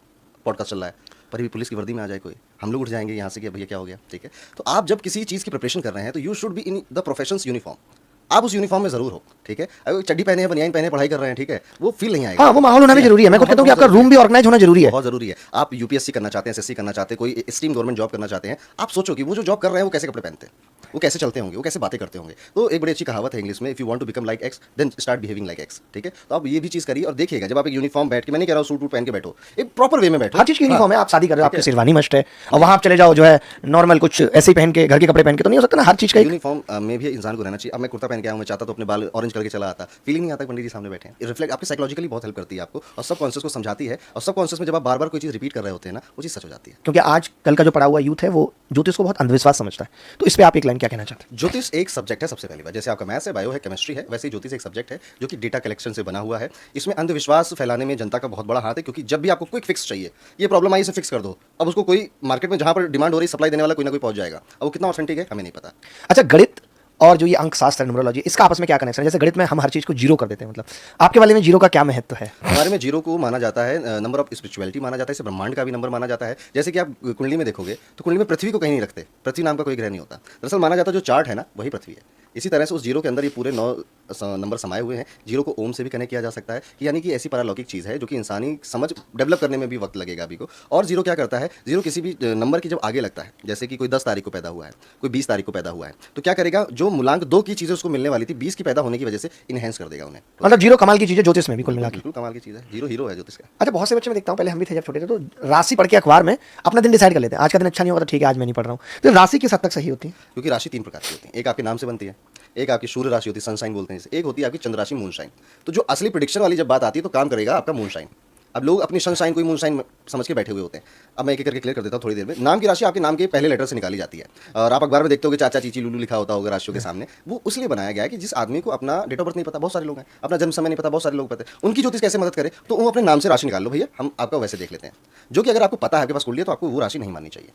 पॉडकास्ट चल रहा है, पर भी पुलिस की वर्दी में आ जाए कोई, हम लोग उठ जाएंगे यहाँ से कि भैया क्या हो गया, ठीक है। तो आप जब किसी चीज़ की प्रिपरेशन कर रहे हैं तो you should be in the professions uniform. आप उस यूनिफॉर्म में जरूर हो, ठीक है। अगर चड्डी पहने हैं, बनियान पहने पढ़ाई कर रहे हैं, ठीक है, वो फील नहीं आएगा। हाँ, वो माहौल होना भी जरूरी है। मैं खुद कहता हूँ कि आपका रूम भी ऑर्गेनाइज होना जरूरी है, बहुत जरूरी है। आप यूपीएससी करना चाहते हैं, एसएससी करना चाहते हैं, कोई स्टीम गवर्नमेंट जॉब करना चाहते हैं, आप सोचो कि वो जो जॉब कर रहे हैं वो कैसे कपड़े पहनते हैं, वो कैसे चलते होंगे, वो कैसे बातें करते होंगे। तो एक बड़ी अच्छी कहावत है इंग्लिश में, if you want to become like X then start behaving like X, ठीक है। तो आप ये भी चीज़ करिए और देखिएगा, जब आप एक यूनिफॉर्म बैठ के, मैं नहीं कह रहा हूँ सूट वूट पहन के बैठो, एक प्रॉपर वे में बैठो। हर चीज की यूनिफॉर्म है। आप शादी कर रहे हो, आपकी शेरवानी मस्ट है, और वहां आप चले जाओ जो है नॉर्मल कुछ ऐसे ही पहन के, घर के कपड़े पहन के तो नहीं हो सकता ना। हर चीज का यूनिफॉर्म में भी इंसान को रहना चाहिए। अब मैं कुर्ता पहन के आऊँ, मैं चाहता तो अपने बाल ऑरेंज करके चला आता, फीलिंग नहीं आता पंडित जी सामने बैठे हैं। रिफ्लेक्ट आपके साइकोलॉजिकली बहुत हेल्प करती है आपको, और सब कॉन्शियस को समझाती है, और सब कॉन्शियस में जब आप बार बार कोई चीज़ रिपीट कर रहे होते हैं ना, वो चीज़ सच हो जाती है। क्योंकि आज कल का जो पड़ा हुआ यूथ है वो ज्योतिष को बहुत अंधविश्वास समझता है। तो इस पे आप एक लाइन क्या कहना चाहते हैं? ज्योतिष एक सब्जेक्ट है, सबसे पहली बात, जैसे आपका मैथ्स है, बायो है, केमिस्ट्री है, वैसे ही ज्योतिष एक सब्जेक्ट है जो कि डेटा कलेक्शन से बना हुआ है। इसमें अंधविश्वास फैलाने में जनता का बहुत बड़ा हाथ है, क्योंकि जब भी आपको क्विक फिक्स चाहिए, ये प्रॉब्लम आई इसे फिक्स कर दो, अब उसको कोई मार्केट में जहाँ पर डिमांड हो रही, सप्लाई देने वाला कोई ना कोई पहुंच जाएगा। अब वो कितना ऑथेंटिक है हमें नहीं पता। अच्छा, गणित और जो ये अंक शास्त्र न्यूमरोलॉजी, इसका आपस में क्या कनेक्शन है? जैसे गणित में हम हर चीज को जीरो कर देते हैं, मतलब आपके वाले में जीरो का क्या महत्व है? हमारे में जीरो को माना जाता है नंबर ऑफ स्पिरिचुअलिटी माना जाता है, इसे ब्रह्मांड का भी नंबर माना जाता है। जैसे कि आप कुंडली में देखोगे तो कुंडली में पृथ्वी को कहीं नहीं रखते, पृथ्वी नाम का कोई ग्रह नहीं होता। दरअसल माना जाता है जो चार्ट है ना, वही पृथ्वी है। इसी तरह से उस जीरो के अंदर ये पूरे 9 नंबर समाये हुए हैं। जीरो को ओम से भी कनेक्ट किया जा सकता है, यानी कि ऐसी पारलौकिक चीज़ है जो कि इंसानी समझ डेवलप करने में भी वक्त लगेगा अभी को। और जीरो क्या करता है? जीरो किसी भी नंबर की जब आगे लगता है, जैसे कि कोई 10 तारीख को पैदा हुआ है, कोई 20 तारीख को पैदा हुआ है, तो क्या करेगा? जो मूलांक 2 की चीज़ें उसको मिलने वाली थी, 20 की पैदा होने की वजह से इनहेंस कर देगा उन्हें। मतलब जीरो कमाल की चीज है ज्योतिष में भी, कुल मिला के। बिल्कुल कमाल की चीज़ है, जीरो हीरो है ज्योतिष का। अच्छा, बहुत से बच्चे मैं देखता हूँ, पहले हम भी थे जब छोटे थे, तो राशि पढ़ के अखबार में अपना दिन डिसाइड कर लेते हैं। आज का दिन अच्छा नहीं होगा तो ठीक है, आज मैं नहीं पढ़ रहा हूँ। तो राशि किस हद तक सही होती है? क्योंकि राशि 3 प्रकार की होती है। एक आपके नाम से बनती है, एक आपकी सूर्य राशि होती है, सनशाइन बोलते हैं इसे, एक होती है आपकी चंद्र राशि, मूनशाइन। तो जो असली प्रेडिक्शन वाली जब बात आती है तो काम करेगा आपका मूनशाइन। अब लोग अपनी सनशाइन कोई मूनशाइन समझ के बैठे हुए होते हैं। अब मैं एक एक करके क्लियर कर देता हूँ थोड़ी देर में। नाम की राशि आपके नाम के पहले लेटर से निकाली जाती है, और आप अखबार में देखते हो कि चाचा चीची लुलू लिखा होता होगा राशियों के सामने। वो उसलिए बनाया गया है कि जिस आदमी को अपना डेट ऑफ बर्थ नहीं पता, बहुत सारे लोग हैं, अपना जन्म समय नहीं पता, बहुत सारे लोग पता है, उनकी ज्योतिष कैसे मदद करे? तो वो अपने नाम से राशि निकाल लो भैया, हम आपका वैसे देख लेते हैं। जो कि अगर आपको पता है, आपके पास कुंडली है, तो आपको वो राशि नहीं माननी चाहिए।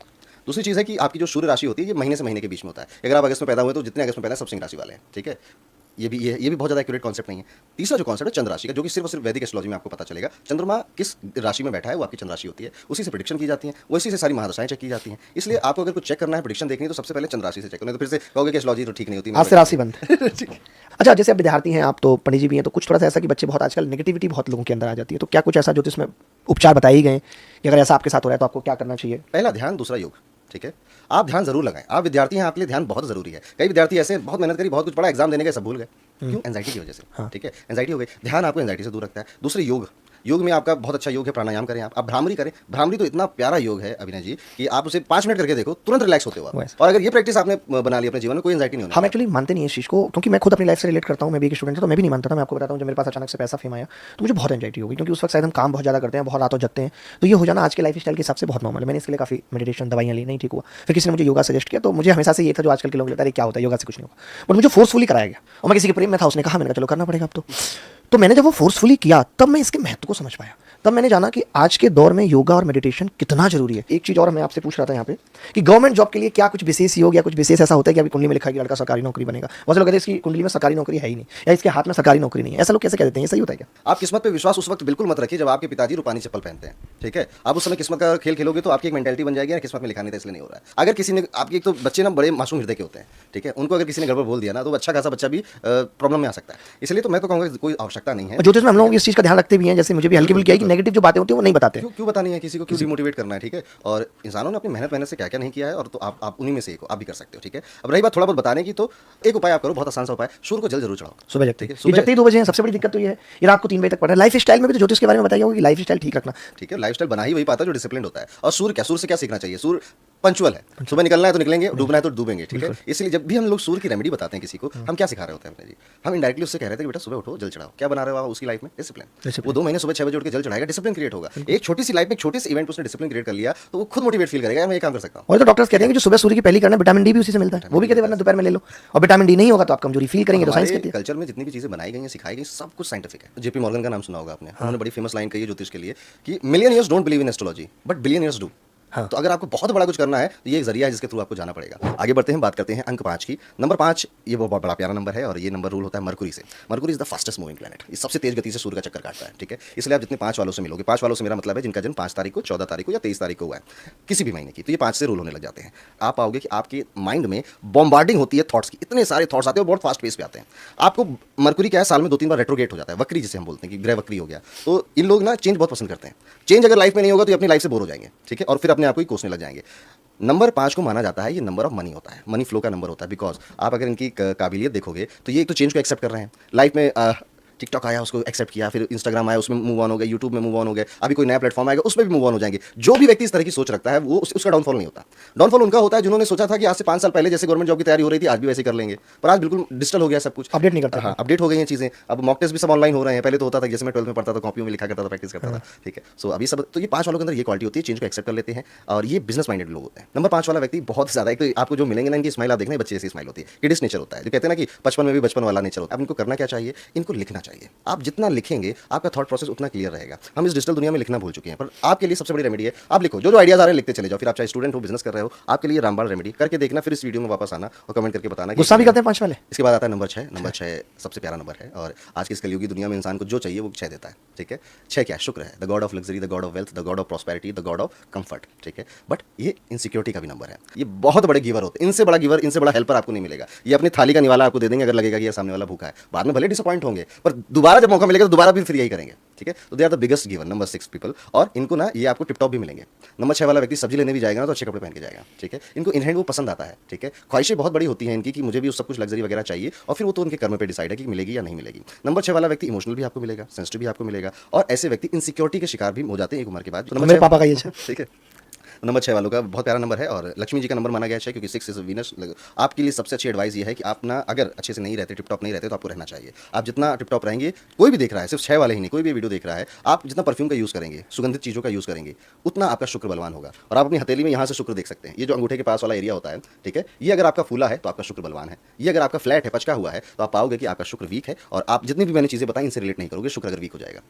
दूसरी चीज़ है कि आपकी जो सूर्य राशि होती है ये महीने से महीने के बीच में होता है। अगर आप अगस्त में पैदा हुए तो जितने अगस्त में पैदा है सब सिंह राशि वाले हैं, ठीक है। ये भी बहुत ज़्यादा एक्यूरेट कॉन्सेप्ट नहीं है। तीसरा जो कॉन्सेप्ट है चंद्र राशि का, जो कि सिर्फ और सिर्फ वैदिक एस्ट्रोलॉजी में आपको पता चलेगा। चंद्रमा किस राशि में बैठा है वो आपकी चंद्र राशि होती है, उसी से प्रेडिक्शन की जाती है, उसी से सारी महादशाएं चेक की जाती हैं। इसलिए आपको अगर कुछ चेक करना है, प्रेडिक्शन देखनी है, तो सबसे पहले चंद्र राशि से चेक करना है। तो फिर से कहोगे कि एस्ट्रोलॉजी तो ठीक नहीं होती, आज से राशि बंद। अच्छा, जैसे आप विद्यार्थी हैं, आप तो पंडित जी भी हैं, तो कुछ थोड़ा सा ऐसा कि बच्चे बहुत आजकल नेगेटिविटी बहुत लोगों के अंदर आ जाती है, तो क्या कुछ ऐसा ज्योतिष में उपचार बताए गए कि अगर ऐसा आपके साथ हो रहा है तो आपको क्या करना चाहिए? पहला ध्यान, दूसरा योग, ठीक है। आप ध्यान जरूर लगाएं। आप विद्यार्थी हैं, आपके लिए ध्यान बहुत जरूरी है। कई विद्यार्थी ऐसे बहुत मेहनत करी, बहुत कुछ पढ़ा, एग्जाम देने गए, सब भूल गए। क्यों? एंजाइटी की वजह से, ठीक है। एंजाइटी हो गई। ध्यान आपको एंजाइटी से दूर रखता है। दूसरे योग, योग में आपका बहुत अच्छा योग है, प्राणायाम करें आप भ्रामरी करें। भ्रामरी तो इतना प्यारा योग है अभिनय जी कि आप उसे 5 मिनट करके देखो, तुरंत रिलैक्स होते हो आप। और अगर ये प्रैक्टिस आपने बना ली अपने जीवन में, कोई एंजाइटी नहीं होगी। हम एक्चुअली मानते नहीं है इस चीज़ को, क्योंकि मैं खुद अपनी लाइफ से रिलेट करता हूँ। मैं भी एक स्टूडेंट था, तो मैं भी नहीं मानता था। मैं आपको बताता हूँ, जब मेरे पास अचानक से पैसा फेम आया तो मुझे बहुत एंजाइटी होगी, क्योंकि उस वक्त शायद हम काम बहुत ज़्यादा करते हैं, बहुत रातों जगते हैं। तो ये हो जाना आज के लाइफ स्टाइल के हिसाब से बहुत नॉर्मल है। मैंने इसके लिए काफ़ी मेडिटेशन, दवाइयाँ ली, नहीं ठीक हुआ। फिर किसी ने मुझे योगा सजेस्ट किया, तो मुझे हमेशा से ये था, जो आजकल के लोग लगता है क्या होता है, योगा से कुछ नहीं होगा, बट मुझे फोर्सफुली कराया गया। और मैं किसी के प्रेम में था, उसने कहा, मैंने कहा चलो करना पड़ेगा अब तो। मैंने जब वो फोर्सफुली किया, तब मैं इसके महत्व को समझ पाया। तब मैंने जाना कि आज के दौर में योगा और मेडिटेशन कितना जरूरी है। एक चीज़ और मैं आपसे पूछ रहा था यहाँ पे कि गवर्नमेंट जॉब के लिए क्या कुछ विशेष योग या कुछ विशेष ऐसा होता है कि अभी कुंडली में लिखा है कि लड़का सरकारी नौकरी बनेगा, बहुत से लोग कहते हैं इसकी कुंडली में सरकारी नौकरी है ही नहीं या इसके हाथ में सरकारी नौकरी नहीं है, ऐसा लोग कैसे कहते हैं, ये सही होता है क्या? आप किस्मत पे विश्वास उस वक्त बिल्कुल मत रखिए जब आपके पिताजी रूपानी चप्पल पहनते हैं, ठीक है। आप उस समय किस्मत का खेल खेलोगे तो आपकी एक मेंटालिटी बन जाएगी यार किस्मत में लिखा नहीं था इसलिए नहीं हो रहा है। अगर किसी ने आपके, एक तो बच्चे ना बड़े मासूम हृदय के होते हैं, ठीक है, उनको अगर किसी ने गड़बड़ बोल दिया ना तो अच्छा खासा बच्चा भी प्रॉब्लम में आ सकता है। इसलिए तो मैं तो कहूँगा कोई आवश्यकता नहीं है। ज्योतिष में हम लोग इस चीज़ का ध्यान रखते भी हैं, जैसे मुझे भी हल्की फुल्की है कि नेगेटिव जो बातें होती है वो नहीं बताते। क्यों बतानी है, किसी को क्यों डिमोटिवेट करना है, ठीक है। और इंसानों ने अपनी मेहनत से क्या क्या नहीं किया है, और तो आप उन्हीं में से एक हो, आप भी कर सकते हो, ठीक है। अब रही बात थोड़ा बहुत बताने की, तो एक उपाय आप करो, बहुत आसान सा उपाय, सूर्य को जल जरूर चढ़ाओ सुबह जगते ठीक है। ये जगते ही 2 बजे हैं, सबसे बड़ी दिक्कत तो ये है ये रात को 3 बजे तक पढ़ रहा है। लाइफ स्टाइल में भी तो ज्योतिष के बारे में बताइए होगा कि लाइफ स्टाइल ठीक रखना, ठीक है। लाइफस्टाइल बना ही वही पाता है जो डिसिप्लिन होता है। और सूर्य से क्या सीखना चाहिए, सूर्य पंचुअल है, सुबह निकलना है तो निकलेंगे, डूबना है तो डूबेंगे, ठीक है। इसलिए जब भी हम लोग सूर्य की रेमेडी बताते हैं किसी को, हम क्या सिखा रहे होते हैं अपने जी, हम इनडायरेक्टली उससे कह रहे थे कि बेटा सुबह उठो जल चढ़ाओ। क्या बना रहे हो आप उसकी लाइफ में? डिसिप्लिन। वो 2 महीने सुबह 6 बजे उठ के जल चढ़ाएगा, डिसिप्लिन क्रिएट होगा। एक छोटी सी लाइफ में छोटे से इवेंट उसने डिसिप्लिन क्रिएट कर लिया तो वो खुद मोटिवेट फील करेगा, मैं ये काम कर सकता हूँ। और तो डॉक्टर्स कहते हैं कि जो सुबह सूर्य की पहली करना विटामिन डी भी उसी से मिलता है, वो भी कहते हैं वरना दोपहर में ले लो, और विटामिन डी नहीं होगा तो आप कमजोरी फील करेंगे, तो साइंस कहती है। कल्चर में जितनी भी चीजें बनाई गई हैं, सिखाई गई, सब कुछ साइंटिफिक है। जेपी मॉर्गन का नाम सुना होगा आपने, उन्होंने बड़ी फेमस लाइन कही है ज्योतिष के लिए कि million years don't believe in astrology but billion years do. हाँ। तो अगर आपको बहुत बड़ा कुछ करना है तो ये एक जरिया है जिसके थ्रू आपको जाना पड़ेगा। आगे बढ़ते हैं, बात करते हैं अंक 5 की। नंबर 5 ये बहुत बड़ा प्यारा नंबर है और ये नंबर रूल होता है मरकुरी से। Mercury is the fastest moving planet, ये सबसे तेज गति से सूर्य का चक्कर काटता है, ठीक है। इसलिए आप जितने 5 वालों से मिलोगे, 5 वालों से मेरा मतलब है जिनका जन्म 5 तारीख को, 14 तारीख को या 23 तारीख को हुआ है किसी भी महीने की, तो ये 5 से रूल होने लग जाते हैं। आप पाओगे कि आपके माइंड में बॉम्बार्डिंग होती है थॉट्स की, इतने सारे थॉट्स आते हैं, बहुत फास्ट पेस पे आते हैं। आपको मरकुरी क्या है, साल में 2-3 बार रेट्रोगेट हो जाता है, वक्री जिसे हम बोलते हैं कि ग्रह वक्री हो गया। तो इन लोग ना चेंज बहुत पसंद करते हैं। चेंज अगर लाइफ में नहीं होगा तो ये अपनी लाइफ से बोर हो जाएंगे, ठीक है, और फिर अपने आप को ही कोसने लग जाएंगे। नंबर 5 को माना जाता है ये नंबर ऑफ मनी होता है, मनी फ्लो का नंबर होता है, बिकॉज आप अगर इनकी काबिलियत देखोगे तो ये एक तो चेंज को एक्सेप्ट कर रहे हैं लाइफ में। टिकटॉक आया उसको एक्सेप्ट किया, फिर इंस्टाग्राम आया उसमें मूव ऑन हो गए, यूट्यूब में मूव ऑन हो गए, अभी कोई नया प्लेटफॉर्म आएगा उसमें भी मूव ऑन हो जाएंगे। जो भी व्यक्ति इस तरह की सोच रखता है वो उसका डाउनफॉल नहीं होता। डाउनफॉल उनका होता है जिन्होंने सोचा था कि आज से 5 साल पहले जैसे गवर्नमेंट जॉब की तैयारी हो रही थी आज भी वैसे कर लेंगे, पर आज बिल्कुल डिजिटल हो गया सब कुछ, अपडेट नहीं करता। हाँ, अपडेट हो गई हैं चीज़ें। अब मॉक टेस्ट भी सब ऑनलाइन हो रहे हैं, पहले तो होता था जैसे मैं 12th में पढ़ता था कॉपियों में लिखा करता था, प्रैक्टिस करता था, ठीक है। सो अभी सब, तो ये 5 वालों के अंदर ये क्वालिटी होती है, चेंज को एक्सेप्ट कर लेते हैं और ये बिजनेस माइंडेड लोग होते हैं। नंबर 5 वाला व्यक्ति बहुत ज़्यादा, एक तो आपको जो मिलेंगे ना इनकी स्माइल आप देखना, बच्चे जैसी स्माइल होती है, किडिस नेचर होता है, जो कहते हैं ना कि बचपन में भी बचपन वाला नेचर होता है। अब इनको करना क्या चाहिए, इनको लिखना चाहिए। आप जितना लिखेंगे आपका थॉट प्रोसेस उतना क्लियर रहेगा। हम इस डिजिटल दुनिया में लिखना भूल चुके हैं, पर आपके लिए सबसे बड़ी रेमेडी है आप लिखो, जो आइडियाज आ रहे हैं लिखते चले जाओ। फिर आप चाहे स्टूडेंट हो, बिजनेस कर रहे हो, आपके लिए रामबाण रेमेडी करके देखना, फिर इस वीडियो में वापस आना और कमेंट करके बताना। गुस्सा भी करते हैं 5 वाले। इसके बाद आता है नंबर 6। नंबर 6 सबसे प्यारा नंबर है और आज की इस कलयुगी दुनिया में इंसान को जो चाहिए वो 6 देता है, ठीक है। 6 क्या है, शुक्र है, the God of luxury, the God of wealth, the God of prosperity, the God of comfort, ठीक है। बट ये इनसिक्योरिटी का भी नंबर है। ये बहुत बड़े गिवर होते हैं, इनसे बड़ा गिवर, इनसे बड़ा हेल्पर आपको नहीं मिलेगा। ये अपनी थाली का निवाला आपको दे देंगे अगर लगेगा कि ये सामने वाला भूखा है। बाद में भले डिसअपॉइंट होंगे पर दोबारा जब मौका मिलेगा तो दोबारा भी फिर यही करेंगे, ठीक है। तो they are the biggest giver, number 6 people. और इनको ना ये आपको टिप टॉप भी मिलेंगे। नंबर 6 वाला व्यक्ति सब्जी लेने भी जाएगा ना तो अच्छे कपड़े पहन के जाएगा, ठीक है। इनको इन हैंड वो पसंद आता है, ठीक है। ख्वाहिशें बहुत बड़ी होती हैं इनकी कि मुझे भी उस सब कुछ लग्जरी वगैरह चाहिए और फिर वो तो उनके कर्म पे डिसाइड है कि मिलेगी या नहीं मिलेगी। नंबर 6 वाला व्यक्ति इमोशनल भी आपको मिलेगा, सेंसिटिव भी आपको मिलेगा और ऐसे व्यक्ति इनसिक्योरिटी के शिकार भी हो जाते हैं एक उम्र के बाद। मेरे पापा का ये है, ठीक है। नंबर 6 वालों का बहुत प्यारा नंबर है और लक्ष्मी जी का नंबर माना गया है क्योंकि 6 इज वीनस। आपके लिए सबसे अच्छी एडवाइस ये है कि आप ना अगर अच्छे से नहीं रहते, टिप टॉप नहीं रहते तो आपको रहना चाहिए। आप जितना टिप टॉप रहेंगे, कोई भी देख रहा है, सिर्फ 6 वाले ही नहीं, कोई भी वीडियो देख रहा है, आप जितना परफ्यूम का यूज़ करेंगे, सुगंधित चीज़ों का यूज़ करेंगे, उतना आपका शुक्र बलवान होगा। और आप अपनी हथेली में यहाँ से शुक्र देख सकते हैं, ये जो अंगूठे के पास वाला एरिया होता है, ठीक है, ये अगर आपका फूला है तो आपका शुक्र बलवान है। ये अगर आपका फ्लैट है, पचका हुआ है, तो आप पाओगे कि आपका शुक्र वीक है और आप जितनी भी मैंने चीज़ें बताई इनसे रिलेट नहीं करोगे, शुक्र अगर वीक हो जाएगा।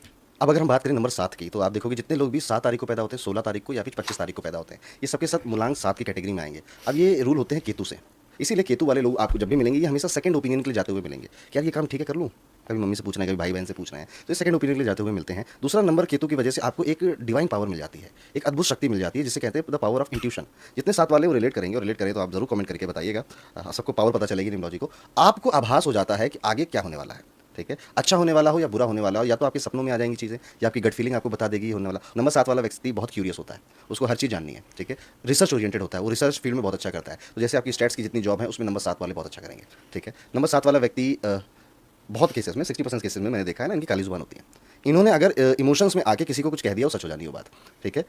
अब अगर हम बात करें नंबर 7 की, तो आप देखोगे जितने लोग भी 7 तारीख को पैदा होते हैं, 16 तारीख को या फिर 25 तारीख को पैदा होते हैं, ये सबके साथ मूलांक 7 की कैटेगरी में आएंगे। अब ये रूल होते हैं केतु से, इसीलिए केतु वाले लोग आपको जब भी मिलेंगे ये हमेशा सेकंड ओपिनियन के लिए जाते हुए मिलेंगे। क्या ये काम ठीक है, कर लूँ? कभी मम्मी से पूछना है, कभी भाई बहन से पूछना है, तो ये सेकंड ओपिनियन के लिए जाते हुए मिलते हैं। दूसरा नंबर केतु की वजह से आपको एक डिवाइन पावर मिल जाती है, एक अद्भुत शक्ति मिल जाती है जिसे कहते हैं द पावर ऑफ इंट्यूशन। जितने 7 वाले वो रिलेट करेंगे और रिलेट करें तो आप जरूर कमेंट करके बताइएगा, सबको पावर पता चलेगी न्यूमरोलॉजी को। आपको आभास हो जाता है कि आगे क्या होने वाला है, ठीक है, अच्छा होने वाला हो या बुरा होने वाला हो, या तो आपके सपनों में आ जाएंगी चीज़ें या आपकी गट फीलिंग आपको बता देगी होने वाला। नंबर 7 वाला व्यक्ति बहुत क्यूरियस होता है, उसको हर चीज़ जाननी है, ठीक है, रिसर्च ओरिएंटेड होता है, वो रिसर्च फील्ड में बहुत अच्छा करता है। तो जैसे आपकी स्टैट्स की जितनी जॉब है उसमें नंबर 7 वाले बहुत अच्छा करेंगे, ठीक है। नंबर 7 वाला व्यक्ति बहुत केसेस में 60% केसेस में मैंने देखा है ना, इनकी काली जुबान होती है। इन्होंने अगर इमोशंस में आके किसी को कुछ कह दिया वो सच हो जानी वो बात, ठीक है।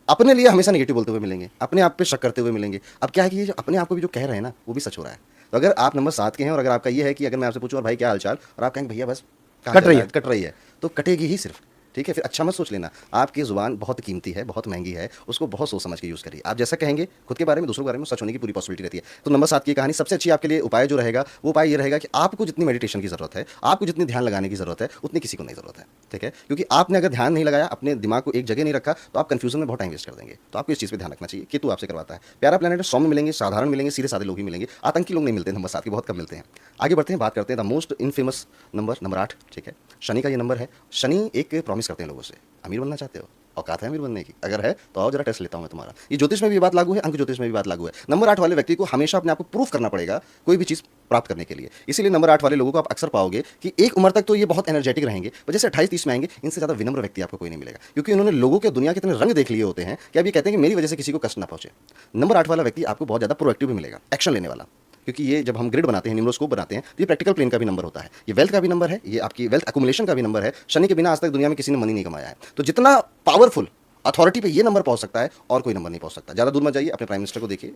अपने लिए हमेशा नेगेटिव बोलते हुए मिलेंगे, अपने आप पे शक करते हुए मिलेंगे। अब क्या है कि ये जो अपने आप को भी जो कह रहे हैं ना वो भी सच हो रहा है। तो अगर आप नंबर 7 के हैं और अगर आपका ये है कि अगर मैं आपसे पूछूं और भाई क्या हालचाल, और आप कहेंगे भैया बस कट रही है, तो कटेगी ही सिर्फ, ठीक है। फिर अच्छा मत सोच लेना, आपकी ज़ुबान बहुत कीमती है, बहुत महंगी है, उसको बहुत सोच समझ के यूज़ करिए। आप जैसा कहेंगे खुद के बारे में, दूसरों के बारे में, सच होने की पूरी पॉसिबिलिटी रहती है। तो नंबर 7 की कहानी सबसे अच्छी आपके लिए उपाय जो रहेगा, वो उपाय ये रहेगा कि आपको जितनी मेडिटेशन की ज़रूरत है, आपको जितनी ध्यान लगाने की ज़रूरत है, उतनी किसी को नहीं ज़रूरत है, ठीक है। क्योंकि आपने अगर ध्यान नहीं लगाया, अपने दिमाग को एक जगह नहीं रखा, तो आप कन्फ्यूजन में बहुत टाइम वेस्ट कर देंगे। तो आपको इस चीज़ पे ध्यान रखना चाहिए। केतु आपसे करवाता है, प्यारा प्लैनेट है, सौम्य मिलेंगे, साधारण मिलेंगे, सीधे साधे लोग ही मिलेंगे, आतंकी लोग नहीं मिलते। नंबर 7 के बहुत कम मिलते हैं। आगे बढ़ते हैं, बात करते हैं द मोस्ट इनफेमस नंबर 8, ठीक है। शनि का ये नंबर है। शनि एक प्रॉमिस करते हैं लोगों से, अमीर बनना चाहते हो, औकात है अमीर बनने की, अगर है तो आओ जरा टेस्ट लेता हूं मैं तुम्हारा। ये ज्योतिष में भी बात लागू है, अंक ज्योतिष में भी बात लागू है। नंबर 8 वाले व्यक्ति को हमेशा अपने आप को प्रूफ करना पड़ेगा कोई भी चीज़ प्राप्त करने के लिए। इसीलिए नंबर 8 वाले लोगों को आप अक्सर पाओगे कि एक उम्र तक तो ये बहुत एनर्जेटिक रहेंगे, पर जैसे 28-30 में आएंगे, इनसे ज़्यादा विनम्र व्यक्ति आपको कोई नहीं मिलेगा, क्योंकि उन्होंने लोगों के दुनिया के इतने रंग देख लिए होते हैं कि अब ये कहते हैं कि मेरी वजह से किसी को कष्ट ना पहुंचे। नंबर 8 वाला व्यक्ति आपको बहुत ज़्यादा प्रोएक्टिव भी मिलेगा, एक्शन लेने वाला, क्योंकि ये जब हम ग्रिड बनाते हैं, न्यूमरोस्कोप बनाते हैं, तो ये प्रैक्टिकल प्लेन का भी नंबर होता है, ये वेल्थ का भी नंबर है, ये आपकी वेल्थ अकुमुलेशन का भी नंबर है। शनि के बिना आज तक दुनिया में किसी ने मनी नहीं कमाया है। तो जितना पावरफुल अथॉरिटी पे ये नंबर पहुंच सकता है, और कोई नंबर नहीं पहुंच सकता। ज़्यादा दूर मत जाइए, अपने प्राइम मिनिस्टर को देखिए,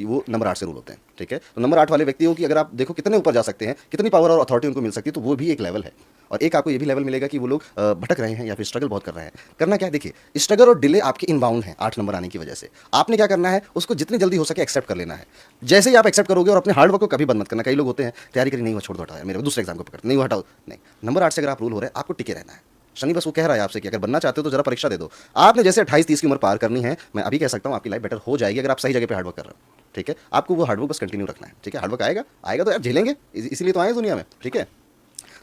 वो नंबर 8 से रूल होते हैं, ठीक है। तो नंबर 8 वाले व्यक्तियों की अगर आप देखो कितने ऊपर जा सकते हैं, कितनी पावर और अथॉरिटी उनको मिल सकती है, तो वो भी एक लेवल है। और एक आपको ये भी लेवल मिलेगा कि वो लोग भटक रहे हैं या फिर स्ट्रगल बहुत कर रहे हैं। करना क्या है, देखिए, स्ट्रगल और डिले आपके इनबाउंड है 8 नंबर आने की वजह से। आपने क्या करना है, उसको जितनी जल्दी हो सके एक्सेप्ट कर लेना है। जैसे ही आप एक्सेप्ट करोगे, और अपने हार्ड वर्क को कभी बंद मत करना। कई लोग होते हैं तैयारी करी, नहीं हुआ छोड़ दो, हटाओ मेरे दूसरे एग्जाम को पकड़, नहीं हुआ हटाओ, नहीं। नंबर 8 से अगर आप रूल हो रहे हैं, आपको टिके रहना है। शनि बस वो कह रहा है आपसे कि अगर बनना चाहते हो तो जरा परीक्षा दे दो। आपने जैसे 28-30 की उम्र पार करनी है, मैं अभी कह सकता हूँ आपकी लाइफ बेटर हो जाएगी अगर आप सही जगह पे हार्डवर्क कर रहे हो, ठीक है। आपको वो हार्डवर्क बस कंटिन्यू रखना है, ठीक है। हार्डवर्क आएगा तो आप झेलेंगे, इसीलिए तो आए दुनिया में, ठीक है।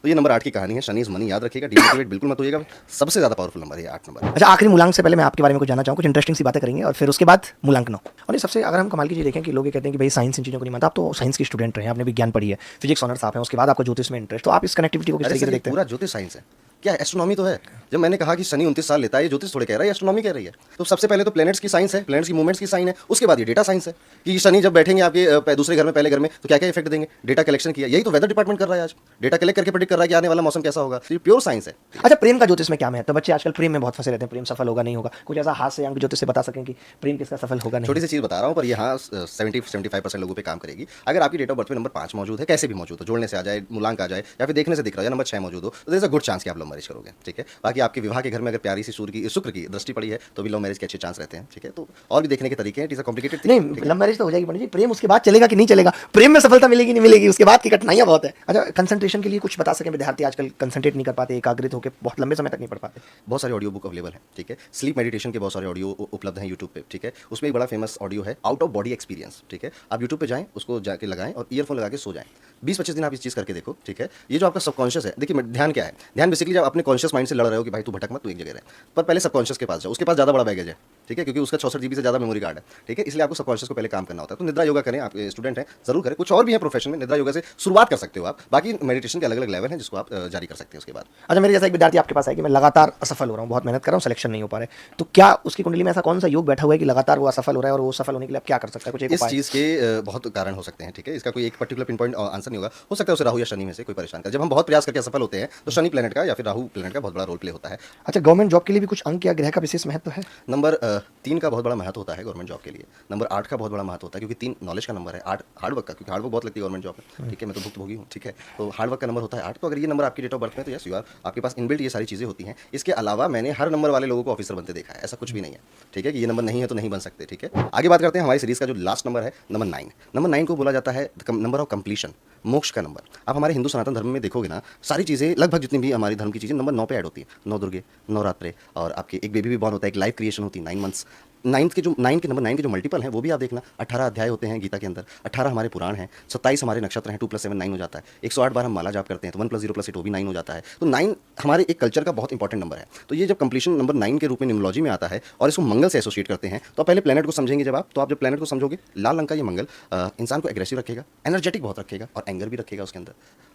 तो ये नंबर 8 की कहानी है। शनि इज मनी, याद रखिएगा, डिमोटिवेट बिल्कुल मत होइएगा। सबसे ज़्यादा पावरफुल नंबर है ये 8 नंबर। अच्छा, आखिरी मूलांक से पहले मैं आपके बारे में कुछ जानना चाहूँ, कुछ इंटरेस्टिंग सी बातें करेंगे और फिर उसके बाद मूलांक 9। और ये सबसे अगर हम कमाल की चीज़ देखें कि लोग ये कहते हैं कि भाई साइंस इन चीज़ों को नहीं मानता। आप तो साइंस की स्टूडेंट रहे हैं, आपने विज्ञान पढ़ी है, फिजिक्स ऑनर्स आप हैं, उसके बाद आपको ज्योतिष में इंटरेस्ट, तो आप इस कनेक्टिविटी को किस तरीके से देखते हैं? पूरा ज्योतिष साइंस है क्या, एस्ट्रोनॉमी तो है। जब मैंने कहा कि शनि 29 साल लेता है, ये ज्योतिष थोड़े कह रहा है, एस्ट्रोनॉमी कह रही है। तो सबसे पहले तो प्लैनेट्स की साइंस है, प्लैनेट्स की मूवमेंट्स की साइन है। उसके बाद ये डेटा साइंस है कि शनि जब बैठेंगे आपके दूसरे घर में, पहले घर में, तो क्या क्या इफेक्ट देंगे। डेटा कलेक्शन किया, यही तो वेदर डिपार्टमेंट कर रहा है आज, डेटा कलेक्ट करके प्रेडिक्ट कर रहा है कि आने वाला मौसम कैसा होगा। तो ये प्योर साइंस है। अच्छा, प्रेम का ज्योतिष में क्या महत्व है? बच्चे आजकल प्रेम में बहुत फंसे रहते हैं, प्रेम सफल होगा नहीं होगा, कुछ ऐसा हाथ से अंक ज्योतिष से बता सकें कि प्रेम किसका सफल होगा नहीं? छोटी सी चीज़ बता रहा हूँ, पर ये हाँ 70-75% लोगों पे काम करेगी। अगर आपकी डेट ऑफ बर्थ में नंबर 5 मौजूद है, कैसे भी मौजूद हो, जोड़ने से आ जाए, मूलांक आ जाए, या फिर देखने से दिख रहा है, नंबर 6 मौजूद हो, तो there is a good chance कि आप लव मैरिज करोगे, ठीक है। बाकी आपके विवाह के घर में अगर प्यारी सी शुक्र की दृष्टि पड़ी है, तो भी लव मैरिज के अच्छे चांस रहते हैं, ठीक है। तो और भी देखने के तरीके हैं, इट इज अ कॉम्प्लिकेटेड नहीं, लव मैरिज तो हो जाएगी पंडित जी, प्रेम उसके बाद चलेगा कि नहीं चलेगा, प्रेम में सफलता मिलेगी नहीं मिलेगी, उसके बाद की कठिनाइयां बहुत है। अच्छा, कंसंट्रेशन के लिए कुछ बता सकें? विद्यार्थी आजकल कंसंट्रेट नहीं कर पाते, एकाग्रित होकर बहुत लंबे समय तक नहीं पढ़ पाते। बहुत सारे ऑडियो बुक अवेलेबल है, ठीक है। स्लीप मेडिटेशन के बहुत सारे ऑडियो उपलब्ध हैं यूट्यूब पे, ठीक है। उसमें एक बड़ा फेमस ऑडियो है आउट ऑफ बॉडी एक्सपीरियंस, ठीक है। आप यूट्यूब पे जाएं, उसको जाके लगाएं और ईयरफोन लगा के सो जाएं। 20-25 दिन आप इस चीज़ करके देखो, ठीक है। ये जो आपका सबकॉन्शियस है, देखिए ध्यान क्या है, ध्यान बेसिकली जब अपने कॉन्शियस माइंड से लड़ रहे हो कि भाई तू भटक मत, तू एक जगह रहे, पर पहले सबकॉन्शियस के पास जाओ। उसके पास ज़्यादा बड़ा बैगेज है, ठीक है, क्योंकि उसका 64 GB से ज़्यादा मेमोरी कार्ड है, ठीक है। इसलिए आपको सबकॉन्शियस को पहले काम करना होता है। तो निद्रा योगा करें, आप स्टूडेंट हैं जरूर करें। कुछ और भी है प्रोफेशन में, निद्रा योगा से शुरुआत कर सकते हो आप। बाकी मेडिटेशन के अलग अलग लेवल हैं जिसको आप जारी कर सकते हैं उसके बाद। अच्छा, मेरे जैसा एक विद्यार्थी आपके पास है कि मैं लगातार असफल हो रहा हूँ, बहुत मेहनत कर रहा हूँ, सिलेक्शन नहीं हो पा रहे, तो क्या उसकी कुंडली में ऐसा कौन सा योग बैठा हुआ है कि लगातार वो असफल हो रहा है, और वो सफल होने के लिए आप क्या कर सकता है? कुछ एक इस उपाय? चीज़ के बहुत कारण हो सकते हैं, ठीक है। इसका कोई एक पर्टिकुलर पिन पॉइंट आंसर नहीं होगा, हो सकता है उसे राहु या शनि में से कोई परेशान कर। जब हम बहुत प्रयास करके असफल होते हैं, तो शनि प्लेनेट का या फिर राहु प्लेनेट का बहुत बड़ा रोल प्ले होता है। अच्छा, गवर्नमेंट जॉब के लिए भी कुछ अंक या ग्रह का विशेष महत्व है? नंबर 3 का बहुत बड़ा महत्व होता है गवर्नमेंट जॉब के लिए। नंबर 8 का बहुत बड़ा महत्व होता है, क्योंकि 3 नॉलेज का नंबर है, 8 हार्डवर्क का, क्योंकि हार्डवर्क बहुत लगती है गवर्नमेंट जॉब में, ठीक है। मैं तो भुक्तभोगी हूँ, ठीक है। तो हार्डवर्क का नंबर होता है 8। तो अगर ये नंबर आपकी डेट ऑफ बर्थ में, तो यस यू आर, आपके पास इनबिल्ट ये सारी चीज़ें होती हैं। इसके अलावा मैंने हर नंबर वाले लोगों को ऑफिसर बनते देखा है, ऐसा कुछ भी नहीं है, ठीक है, कि ये नंबर नहीं है तो नहीं बन सकते, ठीक है। आगे बात करते हैं हमारी सीरीज़ का जो लास्ट नंबर है, नंबर 9। नंबर 9 को बोला जाता है नंबर ऑफ कंप्लीशन, मोक्ष का नंबर। आप हमारे हिंदू सनातन धर्म में देखोगे ना, सारी चीज़ें लगभग जितनी भी हमारी धर्म की चीज़ें नंबर 9 पे ऐड होती है। 9 दुर्गे, नवरात्रे, और आपके एक बेबी भी बॉर्न होता है, एक लाइफ क्रिएशन होती है 9 मंथ्स। 9 के नंबर 9 के जो मल्टीपल हैं वो भी आप देखना, 18 अध्याय होते हैं गीता के अंदर, 18 हमारे पुराण हैं, 27 हमारे नक्षत्र हैं, 2 + 7 9 हो जाता है। 108 बार हम माला जाप करते हैं, तो 1 + 0 + 8 वो भी 9 हो जाता है। तो 9 हमारे एक कल्चर का बहुत इंपॉर्टेंट नंबर है। तो ये जब कंप्लीशन नंबर 9 के रूप में न्यूमरोलॉजी में आता है और इसको मंगल से एसोसिएट करते हैं, तो पहले प्लेनेट को समझेंगे। जब आप जब प्लेनेट को समझोगे, लाल रंग का ये मंगल इंसान को एग्रेसिव रखेगा, एनर्जेटिक बहुत रखेगा, और एंगर भी रखेगा उसके अंदर।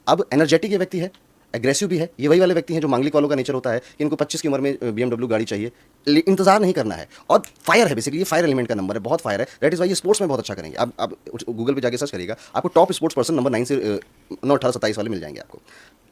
अब एनर्जेटिक ये व्यक्ति है, एग्रेसिव भी है, ये वही वाले व्यक्ति हैं जो मांगलिक वालों का नेचर होता है कि इनको 25 की उम्र में BMW गाड़ी चाहिए, इंतजार नहीं करना है। और फायर है, बेसिकली ये फायर एलिमेंट का नंबर है, बहुत फायर है। दैट इज वाई ये स्पोर्ट्स में बहुत अच्छा करेंगे। आप गूगल पे जाके सर्च करिएगा, आपको टॉप स्पोर्ट्स पर्सन नंबर 9 से 9, 18, 27 वाले मिल जाएंगे आपको।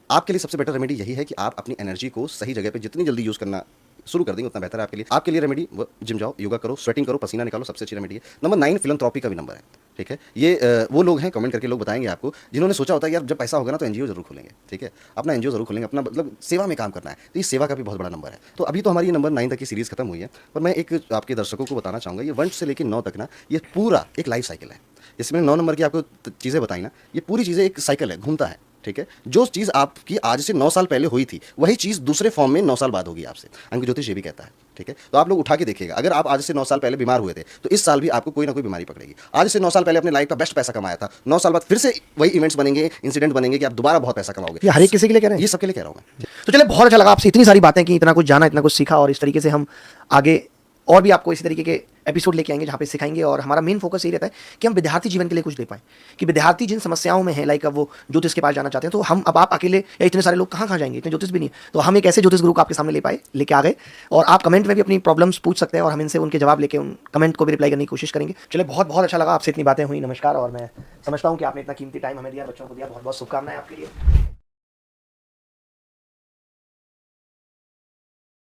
आपके लिए सबसे बेटर रेमेडी यही है कि आप अपनी एनर्जी को सही जगह पे जितनी जल्दी यूज़ करना शुरू कर देंगे उतना बेहतर है आपके लिए रेमेडी जिम जाओ, योगा करो, स्वेटिंग करो, पसीना निकालो, सबसे अच्छी रेमेडी है। नंबर 9 फिलंथ्रॉपी का भी नंबर है, ठीक है। ये वो लोग हैं, कमेंट करके लोग बताएंगे आपको, जिन्होंने सोचा होता है यार जब पैसा होगा ना तो एनजीओ जरूर खोलेंगे, ठीक है, अपना एनजीओ जरूर खोलेंगे, अपना मतलब सेवा में काम करना है, तो ये सेवा का भी बहुत बड़ा नंबर है। तो अभी तो हमारी ये नंबर 9 तक की सीरीज़ खत्म हुई है, पर मैं एक आपके दर्शकों को बताना चाहूँगा, ये 1 से लेकर 9 तक ना ये पूरा एक लाइफ साइकिल है। जैसे मैंने 9 नंबर की आपको चीज़ें बताई ना, ये पूरी चीज़ें एक साइकिल है, घूमता है, ठीक है। जो चीज़ आपकी आज से 9 साल पहले हुई थी वही चीज़ दूसरे फॉर्म में 9 साल बाद होगी आपसे। अंक ज्योतिष ये भी कहता है, ठीक है। तो आप लोग उठा के देखिएगा, अगर आप आज से 9 साल पहले बीमार हुए थे तो इस साल भी आपको कोई ना कोई बीमारी पकड़ेगी। आज से 9 साल पहले अपने लाइफ का बेस्ट पैसा कमाया था, 9 साल बाद फिर से वही इवेंट्स बनेंगे, इंसिडेंट बनेंगे कि आप दोबारा बहुत पैसा कमाओगे। ये हर एक किसी के लिए कह रहे हैं? ये सबके लिए कह रहा हूँ मैं। तो चलिए, बहुत अच्छा लगा आपसे इतनी सारी बातें की, इतना कुछ जाना, इतना कुछ सीखा, और इस तरीके से हम आगे और भी आपको इसी तरीके के एपिसोड लेके आएंगे जहाँ पे सिखाएंगे। और हमारा मेन फोकस यही रहता है कि हम विद्यार्थी जीवन के लिए कुछ दे पाएं, कि विद्यार्थी जिन समस्याओं में है, लाइक अब वो ज्योतिष के पास जाना चाहते हैं, तो हम अब आप अकेले या इतने सारे लोग कहाँ जाएंगे, इतने ज्योतिष भी नहीं है, तो हम एक ऐसे ज्योतिष गुरु को आपके सामने लेके आ गए, और आप कमेंट में भी अपनी प्रॉब्लम्स पूछ सकते हैं और हम इनसे उनके जवाब लेके उन कमेंट को भी रिप्लाई करने की कोशिश करेंगे। चलिए, बहुत बहुत अच्छा लगा आपसे इतनी बातें हुई। नमस्कार, और मैं समझता हूँ कि आपने इतना कीमती टाइम हमें दिया, बच्चों को दिया। बहुत बहुत शुभकामनाएं आपके लिए।